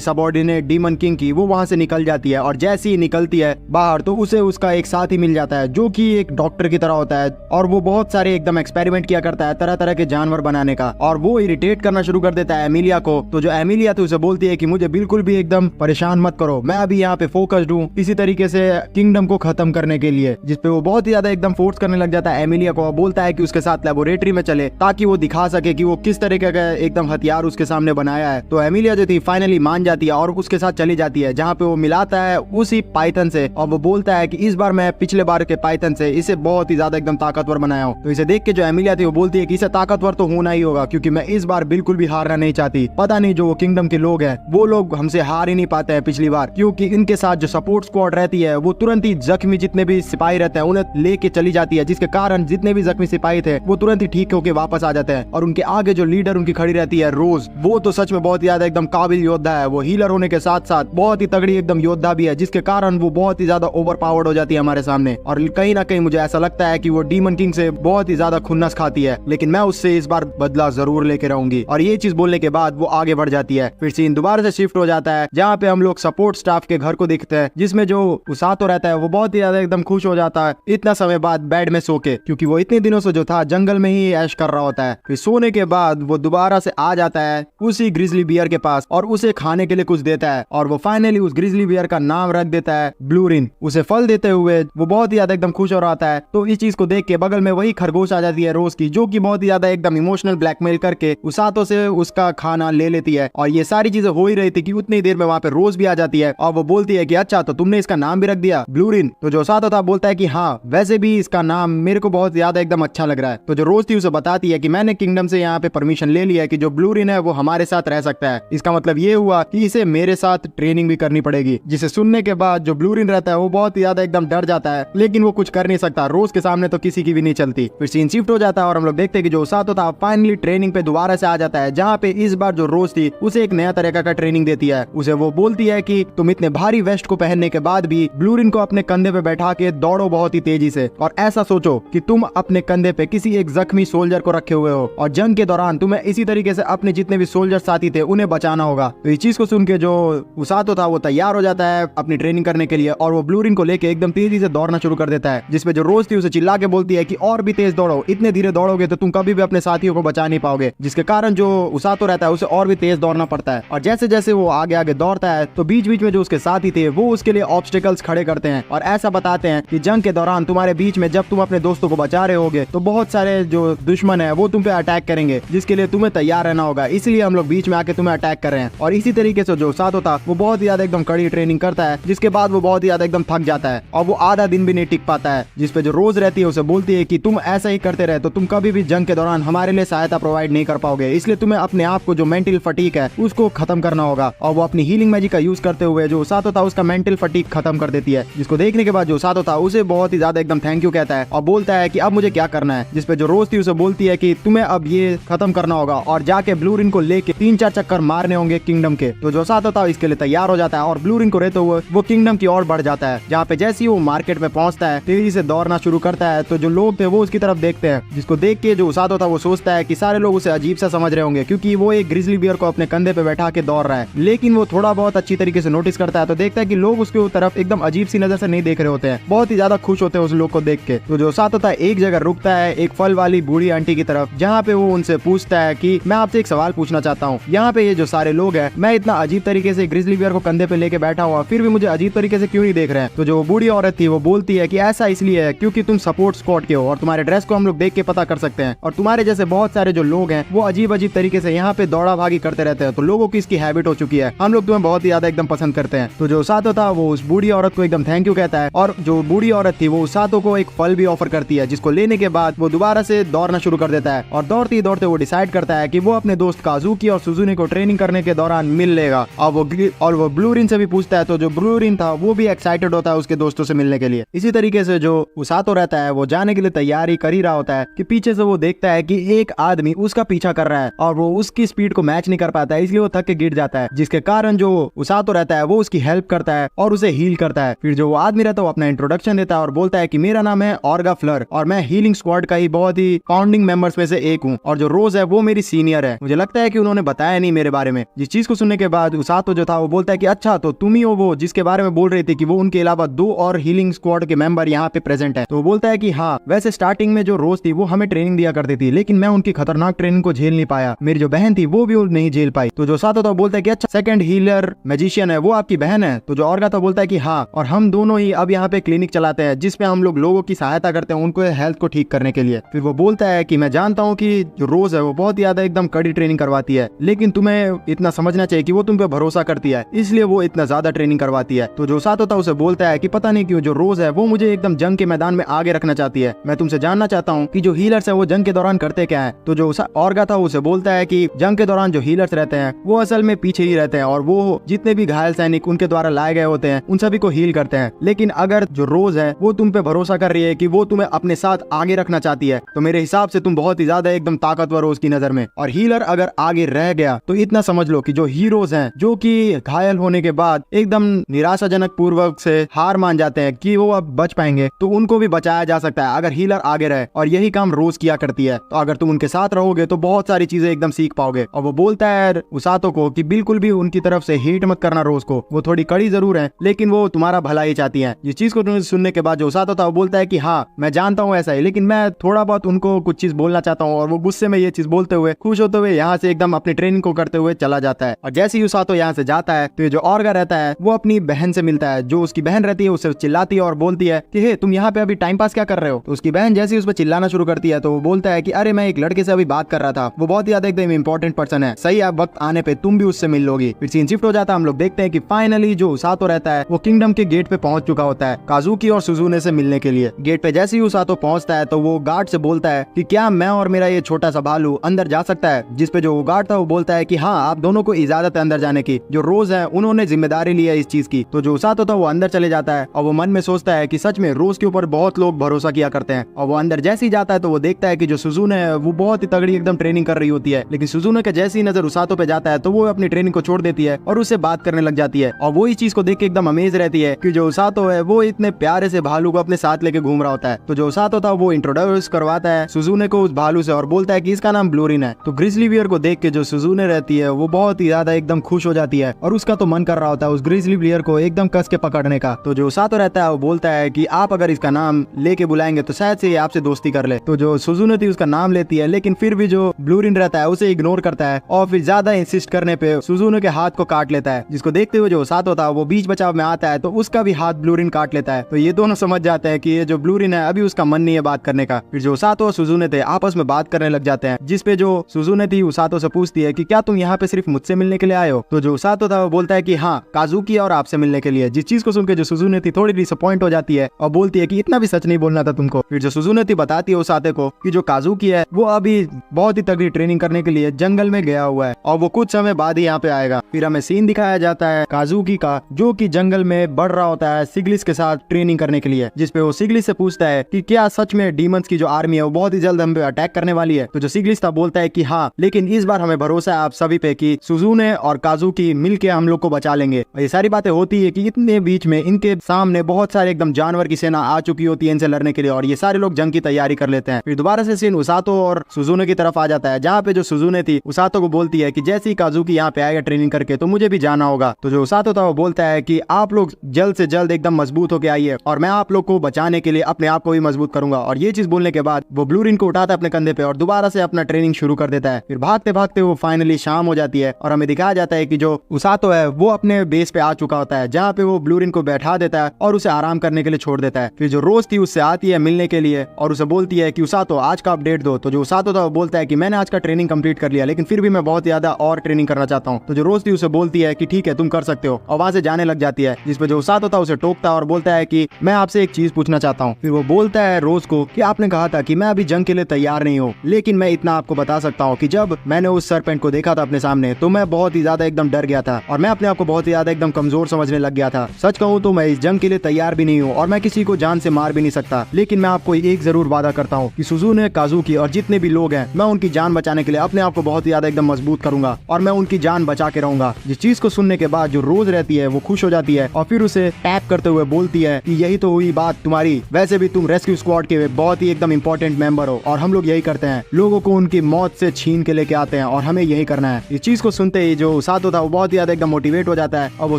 सबऑर्डिनेट डीमन किंग की, वो वहाँ से निकल जाती है और जैसे ही निकलती है बाहर तो उसे उसका एक साथी मिल जाता है जो कि एक डॉक्टर की तरह होता है, और वो बहुत सारे एकदम एक्सपेरिमेंट किया करता है तरह तरह के जानवर बनाने का, और वो इरिटेट करना शुरू कर देता है एमिलिया को। तो जो एमिलिया थी उसे बोलती है कि मुझे बिल्कुल भी एकदम परेशान मत करो, मैं अभी यहाँ पे फोकस्ड हूँ इसी तरीके से किंगडम को खत्म करने के लिए। जिसपे वो बहुत ही ज्यादा एकदम फोर्स करने लग जाता है एमिलिया को, बोलता है कि उसके साथ लेबोरेटरी में चले ताकि वो दिखा सके कि वो किस तरीके का एकदम हथियार उसके सामने बनाया है। तो एमिलिया जो थी फाइनली मान जाती है और उसके साथ चली जाती है जहाँ पे वो मिलाता है उसी पाइथन से, और वो बोलता है कि इस बार मैं पिछले बार के पाइथन से इसे बहुत ही ज्यादा एकदम ताकतवर बनाया हूँ। तो इसे देख के जो एमिलिया थी वो बोलती है कि इसे ताकतवर तो होना ही होगा क्योंकि मैं इस बार बिल्कुल भी हारना नहीं चाहती। पता नहीं जो किंगडम के लोग हैं वो लोग हमसे हार ही नहीं पाते हैं पिछली बार, क्योंकि इनके साथ जो सपोर्ट स्क्वाड रहती है वो तुरंत ही जख्मी जितने भी सिपाही रहते हैं उन्हें लेके चली जाती है, जिसके कारण जितने भी जख्मी सिपाही थे वो तुरंत ही ठीक होके वापस आ जाते हैं। और उनके आगे जो लीडर उनकी खड़ी रहती है रोज, वो तो सच में बहुत ही ज्यादा एकदम काबिल योद्धा है। वो हीलर होने के साथ साथ बहुत ही तगड़ी एकदम योद्धा भी है, जिसके कारण वो बहुत ही ज्यादा ओवर पावर्ड हो जाती है हमारे सामने। और कहीं ना कहीं मुझे ऐसा लगता है कि वो डीमन किंग से बहुत ही ज्यादा खुन्नस खाती है, लेकिन मैं उससे इस बार बदला जरूर लेके रहूंगी। और ये चीज बोलने के बाद वो आगे बढ़ जाती है। फिर सीन दोबारा से शिफ्ट हो जाता है जहाँ पे हम लोग सपोर्ट स्टाफ के घर को देखते हैं, जिसमें जो ओसातो रहता है वो बहुत ही ज्यादा एकदम खुश हो जाता है इतना समय बाद बेड में सो के, क्योंकि वो इतने दिनों से जो था जंगल में ही ऐश कर रहा होता है। फिर सोने के बाद वो दोबारा से आ जाता है उसी ग्रिजली बियर के पास और उसे खाने के लिए कुछ देता है, और वो फाइनली उस ग्रिजली बियर का नाम रख देता है ब्लूरिन। उसे फल देते हुए वो बहुत ही ज्यादा एकदम खुश हो रहा है। तो इस चीज को देख के बगल में वही खरगोश आ जाती है रोज की, जो कि बहुत ही ज्यादा एकदम इमोशनल ब्लैकमेल करके ओसातो से उसका खाना ले लेती है। और ये सारी चीजें हो ही रही थी कि उतनी देर में वहाँ पे रोज भी आ जाती है और वो बोलती है कि अच्छा तो तुमने इसका नाम भी रख दिया ब्लूरिन। तो जो ओसातो था बोलता है कि हाँ वैसे भी इसका नाम मेरे को बहुत ज्यादा एकदम अच्छा लग रहा है। तो जो रोज थी उसे बताती है कि मैंने किंगडम से यहाँ पे परमिशन ले लिया है कि जो ब्लूरिन है वो हमारे साथ रह सकता है। इसका मतलब ये हुआ कि इसे मेरे साथ ट्रेनिंग भी करनी पड़ेगी। जिसे सुनने के बाद जो ब्लूरिन रहता है वो बहुत ही ज्यादा एकदम डर जाता है, लेकिन वो कुछ कर नहीं सकता, रोज के सामने तो किसी की भी नहीं चलती। फिर सीन शिफ्ट हो जाता है और हम लोग देखते हैं कि जो ओसातो था फाइनली ट्रेनिंग पे दोबारा से आ जाता है, जहाँ पे इस बार जो रोज थी उसे एक नया तरीका का ट्रेनिंग देती है। उसे वो बोलती है कि तुम इतने भारी वेस्ट को पहनने के बाद भी ब्लूरिन को अपने कंधे पे बैठा के दौड़ो बहुत ही तेजी से, और ऐसा सोचो कि तुम अपने कंधे पे किसी एक जख्मी सोल्जर को रखे हुए हो और जंग के दौरान तुम्हें इसी तरीके से अपने जितने भी सोल्जर साथी थे उन्हें बचाना होगा। तो इस चीज को सुन के जो ओसातो था वो तैयार हो जाता है अपनी ट्रेनिंग करने के लिए, और वो ब्लूरिन को लेके एकदम तेजी से दौड़ना शुरू कर देता है। जिसपे जो रोज थी उसे चिल्ला के बोलती है कि और भी तेज दौड़ो, इतने धीरे दौड़ोगे तो तुम कभी भी अपने साथियों को बचा नहीं पाओगे। जिसके कारण जो ओसातो रहता है उसे और भी तेज दौड़ना पड़ता है, और जैसे जैसे वो आगे आगे दौड़ता है तो बीच बीच में जो उसके साथी थे वो उसके लिए ऑब्स्टिकल्स खड़े करते हैं और ऐसा बताते हैं कि जंग के दौरान तुम्हारे बीच में जब तुम अपने दोस्तों को बचा रहे होगे तो बहुत सारे जो दुश्मन है वो तुम पे अटैक करेंगे, जिसके लिए तुम्हें तैयार रहना होगा, इसलिए हम लोग बीच में आके तुम्हें अटैक कर रहे हैं। और इसी तरीके से जो ओसातो था वो बहुत ही ज्यादा एकदम कड़ी ट्रेनिंग करता है, जिसके बाद वो बहुत ही ज्यादा एकदम थक जाता है और वो आधा दिन भी नहीं टिक पाता है। जिसपे जो रोज रहती है उसे बोलती है कि तुम ऐसा ही करते रहे तो तुम कभी भी जंग के दौरान हमारे लिए सहायता प्रोवाइड नहीं कर पाओगे, इसलिए तुम्हें अपने आप को जो मेंटल फटीक है उसको खत्म करना होगा। और वो अपनी हीलिंग मैजिक का यूज करते हुए जो ओसातो था उसका मेंटल फटीक खत्म कर देती है। जिसको देखने के बाद जो ओसातो था उसे बहुत ही ज्यादा एकदम थैंक यू कहता है और बोलता है कि अब मुझे क्या करना है। जिसपे जो रोज थी उसे बोलती है कि तुम्हें अब ये खत्म करना होगा और जाके ब्लूरिन को लेके 3-4 चक्कर मारने होंगे किंगडम के। तो जो सातो था इसके लिए तैयार हो जाता है और ब्लू रिंग को रहते हुए वो किंगडम की ओर बढ़ जाता है, जहाँ पे जैसे ही वो मार्केट में पहुंचता है तेजी से दौड़ना शुरू करता है। तो जो लोग थे वो उसकी तरफ देखते हैं, जिसको देख के जो सातो था वो सोचता है कि सारे लोग उसे अजीब सा समझ रहे होंगे क्योंकि वो एक ग्रिजली बियर को अपने कंधे पे बैठा के दौड़ रहा है। लेकिन वो थोड़ा बहुत अच्छी तरीके से नोटिस करता है तो देखता है कि लोग उसके तरफ एकदम अजीब सी नजर से नहीं देख रहे होते हैं, बहुत ही ज्यादा खुश होते हैं उस लोग को देख के। तो जो सातो था एक जगह रुकता है एक फल वाली बूढ़ी आंटी की तरफ, जहाँ पे वो उनसे पूछता है कि मैं आपसे एक सवाल पूछना चाहता हूँ, यहाँ पे ये जो सारे लोग हैं, मैं इतना अजीब तरीके से ग्रिजली बियर को कंधे पे लेके बैठा हुआ फिर भी मुझे अजीब तरीके से क्यों नहीं देख रहे हैं। तो जो बूढ़ी औरत थी वो बोलती है कि ऐसा इसलिए है क्योंकि तुम सपोर्ट स्क्वाड के हो और तुम्हारे ड्रेस को हम लोग देख के पता कर सकते हैं, और तुम्हारे जैसे बहुत सारे जो लोग हैं वो अजीब अजीब तरीके से यहाँ पे दौड़ा भागी करते रहते हैं, तो लोगों की इसकी हैबिट हो चुकी है, हम लोग तुम्हें बहुत ही ज्यादा एकदम पसंद करते हैं। तो जो सातो था वो उस बूढ़ी औरत को एकदम थैंक यू कहता है, और जो बूढ़ी औरत थी वो सातो को एक फल भी ऑफर करती है, जिसको लेने के बाद वो दोबारा से दौड़ना शुरू कर देता है। और दौड़ते दौड़ते वो डिसाइड करता है कि वो अपने दोस्त काजुकी और सुजुने को ट्रेनिंग करने के दौरान मिल लेगा, और वो ब्लू रिन से भी पूछता है। तो जो ब्लू रिन था वो भी एक्साइटेड होता है उसके दोस्तों से मिलने के लिए। इसी तरीके से जो सातो रहता है वो जाने के लिए तैयारी कर ही रहा होता है कि पीछे से वो देखता है कि एक आदमी उसका पीछा कर रहा है और वो उसकी स्पीड को मैच नहीं कर पाता है, इसलिए वो थक के गिर जाता है, जिसके कारण जो सातो रहता है वो उसकी हेल्प करता है और उसे हील करता है। फिर जो वो आदमी रहता है वो अपना इंट्रोडक्शन देता है और बोलता है कि मेरा नाम है ऑर्गा फ्लर और मैं हीलिंग स्क्वाड का ही बहुत ही फाउंडिंग मेंबर्स में से एक हूँ, और जो रोज है वो मेरी सीनियर है। मुझे लगता है कि उन्होंने बताया नहीं मेरे बारे में। जिस चीज को सुनने के बाद सातो जो था वो बोलता है कि अच्छा तो तुम ही हो वो जिसके बारे में बोल रही थी कि वो उनके अलावा 2 और हीलिंग स्क्वाड के मेंबर यहाँ पे प्रेजेंट है। तो वो बोलता है कि हाँ, वैसे स्टार्टिंग में जो रोज थी वो हमें ट्रेनिंग दिया करती थी, लेकिन मैं उनकी खतरनाक ट्रेनिंग को झेल नहीं पाया, मेरी जो बहन थी वो भी नहीं झेल पाई। तो जो सातो था बोलता है कि अच्छा सेकंड हीलर मैजिशियन है वो आपकी बहन है। तो जो ऑर्गा था बोलता है कि हाँ, और हम दोनों ही अब यहाँ पे क्लिनिक चलाते हैं जिसपे हम लोग लोगों की सहायता करते हैं उनको हेल्थ को ठीक करने के लिए। फिर वो बोलता है कि मैं जानता हूँ कि जो रोज है वो बहुत ज्यादा एकदम कड़ी ट्रेनिंग करवाती है, लेकिन तुम्हें इतना समझना चाहिए कि वो तुम पे भरोसा करती है, इसलिए वो इतना ज्यादा ट्रेनिंग करवाती है। तो जो सातो था उसे बोलता है कि पता नहीं क्यों जो रोज है वो मुझे एकदम जंग के मैदान में आगे रखना चाहती है, मैं तुमसे जानना चाहता हूँ कि जो हीलर्स है वो जंग के दौरान करते क्या है। तो जो ऑर्गा था उसे बोलता है कि जंग के दौरान जो हीलर्स रहते हैं वो असल में पीछे ही रहते हैं और वो जितने भी घायल सैनिक उनके द्वारा लाए गए होते हैं उन सभी को हील करते हैं। लेकिन अगर जो रोज है वो तुम पे भरोसा कर रही है कि वो तुम्हें अपने साथ आगे रखना चाहती है, तो मेरे हिसाब से तुम बहुत ही ज्यादा एकदम ताकतवर हो उसकी नजर में। और हीलर अगर आगे रह गया तो इतना समझ लो कि जो हीरोज हैं जो कि घायल होने के बाद एकदम निराशाजनक पूर्वक से हार मान जाते हैं कि वो अब बच पाएंगे, तो उनको भी बचाया जा सकता है अगर हीलर आगे रहे, और यही काम रोज किया करती है। तो अगर तुम उनके साथ रहोगे तो बहुत सारी चीजें एकदम सीख पाओगे। और वो बोलता है उसातो को कि बिल्कुल भी उनकी तरफ से हेट मत करना रोज को, वो थोड़ी कड़ी जरूर है लेकिन वो तुम्हारा भला ही चाहती है। इस चीज को सुनने के बाद जो उसातो था वो बोलता है कि हाँ मैं जानता हूँ ऐसा है, लेकिन मैं थोड़ा बहुत उनको कुछ चीज बोलना चाहता हूँ, और वो गुस्से में ये चीज बोलते हुए खुश होते हुए यहाँ से एकदम अपनी ट्रेनिंग को करते हुए चला जाता है। और जैसे ही उसातो यहाँ से जाता है तो जो ऑर्गा रहता है वो अपनी बहन से मिलता है, जो उसकी बहन रहती है उसे चिल्लाती है और बोलती है कि हे तुम यहाँ पे अभी टाइम पास क्या कर रहे हो। तो उसकी बहन जैसे ही उस पर चिल्लाना शुरू करती है तो वो बोलता है कि अरे मैं एक लड़के से अभी बात कर रहा था, वो बहुत ही ज्यादा एकदम इंपॉर्टेंट पर्सन है, सही है वक्त आने पे तुम भी उससे मिल लोगी। फिर सीन शिफ्ट हो जाता है, हम लोग देखते हैं कि फाइनली जो उसातो रहता है वो किंगडम के गेट पे पहुंच चुका होता है काजुकी और सुजुने से मिलने के लिए। गेट पे जैसे ही उसातो पहुंचता है तो वो गार्ड से बोलता है कि क्या मैं और मेरा ये छोटा सा भालू अंदर जा सकता है, जिस पे जो गार्ड था वो बोलता है कि हाँ आप दोनों को इजाजत है अंदर जाने की, जो रोज है उन्होंने जिम्मेदारी ली है इस चीज की। तो जो उसातो था वो अंदर चले जाता है और वो मन में सोचता है कि सच में रोज के ऊपर बहुत लोग भरोसा किया करते हैं। और वो अंदर जैसे ही जाता है तो वो देखता है कि जो सुजुने है वो बहुत ही तगड़ी एकदम ट्रेनिंग कर रही होती है, लेकिन सुजुने का जैसी नजर उसातो पे जाता है तो वो अपनी ट्रेनिंग को छोड़ देती है और उससे बात करने लग जाती है। और वो इस चीज को देख के एकदम अमेज रहती है कि जो उसातो है वो इतने प्यारे से भालू को अपने साथ लेके घूम रहा होता है। तो जो उसातो था वो इंट्रोड्यूस करवाता है सुजुने को उस भालू से और बोलता है कि इसका नाम ब्लू रिन है। तो ग्रिजली बियर को देख के जो सुजुने रहती है वो बहुत ही ज्यादा एकदम खुश हो जाती है और उसका तो मन कर रहा होता है उस ग्रिजली बियर को एकदम कस के पकड़ने का। तो जो उसातो रहता है वो बोलता है कि आप अगर इसका नाम लेके बुलाएंगे तो शायद से ये आपसे दोस्ती कर ले। तो जो सुजुने थी उसका नाम लेती है, लेकिन फिर भी जो ब्लू रिन रहता है उसे इग्नोर करता है और फिर ज्यादा इंसिस्ट करने पे सुजुने के हाथ को काट लेता है, जिसको देखते हुए जो उसातो था वो बीच बचाव में आता है तो उसका भी हाथ ब्लू रिन काट लेता है। तो ये दोनों समझ जाते हैं कि ये जो ब्लू रिन है अभी उसका मन नहीं है बात करने का। फिर जो उसातो और सुजुने थे आपस में बात करने लग जाते हैं, जिसपे जो सुजुने थी उसातो से पूछती है कि क्या तुम यहाँ पे सिर्फ मुझसे मिलने के लिए आए हो। तो जो उसातो था वो बोलता है कि हाँ काजुकी और आपसे मिलने के लिए। जिस चीज को सुन के जो सुजुने थी थोड़ी डिसअपॉइंट हो जाती है और बोलती है कि इतना भी सच नहीं बोलना था तुमको। फिर जो सुजुने थी बताती है उसातो को कि जो काजुकी है वो अभी बहुत ही तगड़ी ट्रेनिंग करने के लिए जंगल में गया हुआ है और वो कुछ समय बाद ही यहाँ पे आएगा। फिर हमें सीन दिखाया जाता है काजुकी का जो कि जंगल में बढ़ रहा होता है सिग्लिस के साथ ट्रेनिंग करने के लिए, जिसपे वो सिग्लिस से पूछता है कि क्या सच में डीमंस की जो आर्मी है वो बहुत ही जल्द हम पे अटैक करने वाली है। तो जो सिग्लिस था बोलता है कि हाँ, लेकिन इस बार हमें भरोसा है आप सभी पे कि सुजुने और काजुकी मिलके हम लोग को बचा लेंगे। और ये सारी बातें होती है कि इतने बीच में इनके सामने बहुत सारे एकदम जानवर की सेना आ चुकी होती है इनसे लड़ने के लिए, और ये सारे लोग जंग की तैयारी कर लेते हैं। फिर दोबारा से सीन उसातो और सुजुने की तरफ आ जाता है, जहाँ पे जो सुजुने थी उसातो को बोलती है कि जैसे ही काजुकी यहाँ पे आएगा ट्रेनिंग करके तो मुझे भी जाना होगा। तो जो उसातो था वो बोलता है कि आप लोग जल्द से जल्द एकदम मजबूत होके आइए और मैं आप लोग को बचाने के लिए अपने आप को भी मजबूत करूंगा। और ये चीज बोलने के बाद वो ब्लूरिन को उठाता है अपने कंधे पे और दोबारा से अपना ट्रेनिंग शुरू कर देता है। फिर भागते भागते वो फाइनली शाम हो जाती है और हमें दिखाया जाता है कि जो उसातो है वो अपने बेस पे आ चुका होता है, जहाँ पे वो ब्लूरिन को बैठा देता है और उसे आराम करने के लिए छोड़ देता है। फिर जो रोज थी उससे आती है मिलने के लिए और उसे बोलती है कि उसातो आज का अपडेट दो। तो जो उसातो था वो बोलता है कि मैंने आज का ट्रेनिंग कंप्लीट कर लिया, लेकिन फिर भी मैं बहुत ज्यादा और ट्रेनिंग करना चाहता हूँ। तो जो रोज थी उसे बोलती है कि ठीक है तुम कर सकते हो, और वहां से जाने लग जाती है। जिसपे जो उसातो था उसे टोकता है और बोलता है कि मैं आपसे एक चीज पूछना चाहता हूँ। फिर वो बोलता है रोज को कि आपने कहा था कि मैं अभी जंग के लिए तैयार नहीं हूँ, लेकिन मैं इतना आपको बता सकता हूँ कि जब मैंने उस सरपेंट को देखा था अपने सामने तो मैं बहुत ही ज्यादा एकदम डर गया था और मैं अपने आप को बहुत ही ज्यादा एकदम कमजोर समझने लग गया था। सच कहूँ तो मैं इस जंग के लिए तैयार भी नहीं हूँ और मैं किसी को जान से मार भी नहीं सकता, लेकिन मैं आपको एक जरूर वादा करता हूँ कि सुजुने, काजुकी और जितने भी लोग हैं मैं उनकी जान बचाने के लिए अपने आप को बहुत ही ज्यादा एकदम मजबूत करूंगा और मैं उनकी जान बचा के रहूंगा। जिस चीज को सुनने के बाद जो रोज रहती है वो खुश हो जाती है और फिर उसे टैप करते हुए बोलती है कि यही तो हुई बात तुम्हारी, वैसे भी तुम रेस्क्यू स्क्वाड के बहुत ही एकदम इंपॉर्टेंट मेंबर हो और हम लोग यही करते हैं, लोगों को उनकी मौत से छीन के लेके आते हैं और हमें यही करना है। इस चीज को सुनते ही जो उसातो था वो बहुत ज्यादा एकदम मोटिवेट हो जाता है और वो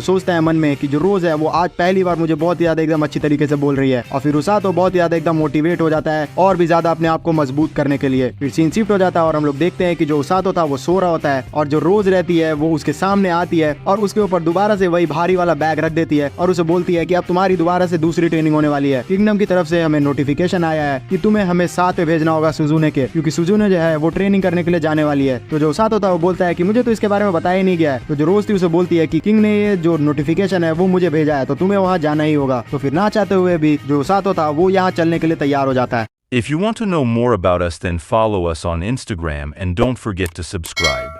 सोचता है मन में कि जो रोज है वो आज पहली बार मुझे बहुत ज्यादा एकदम अच्छी तरीके से बोल रही है। और फिर उसातो बहुत ज्यादा एकदम मोटिवेट हो जाता है और भी ज्यादा अपने आप को मजबूत करने के लिए। फिर सीन शिफ्ट हो जाता है और हम लोग देखते हैं कि जो उसातो था वो सो रहा होता है और जो रोज रहती है वो उसके सामने आती है और उसके ऊपर दोबारा से वही भारी वाला बैग रख देती है और उसे बोलती है कि अब तुम्हारी दोबारा से दूसरी ट्रेनिंग होने वाली है। किंगडम की तरफ से हमें नोटिफिकेशन आया है कि तुम्हें हमें साथ में भेजना होगा सुजुने के, क्योंकि सुजुने जो है वो ट्रेनिंग करने के लिए जाने वाली है। तो जो उसातो था वो बोलता है कि मुझे तो इसके बारे में बताया ही नहीं गया है। तो जो रोज थी उसे बोलती है कि किंग ने ये जो नोटिफिकेशन है वो मुझे भेजा है तो तुम्हें वहाँ जाना ही होगा। तो फिर ना चाहते हुए भी जो उसातो था वो यहाँ चलने के लिए तैयार हो जाता है। If you want to know more about us, then follow us on Instagram and don't forget to subscribe.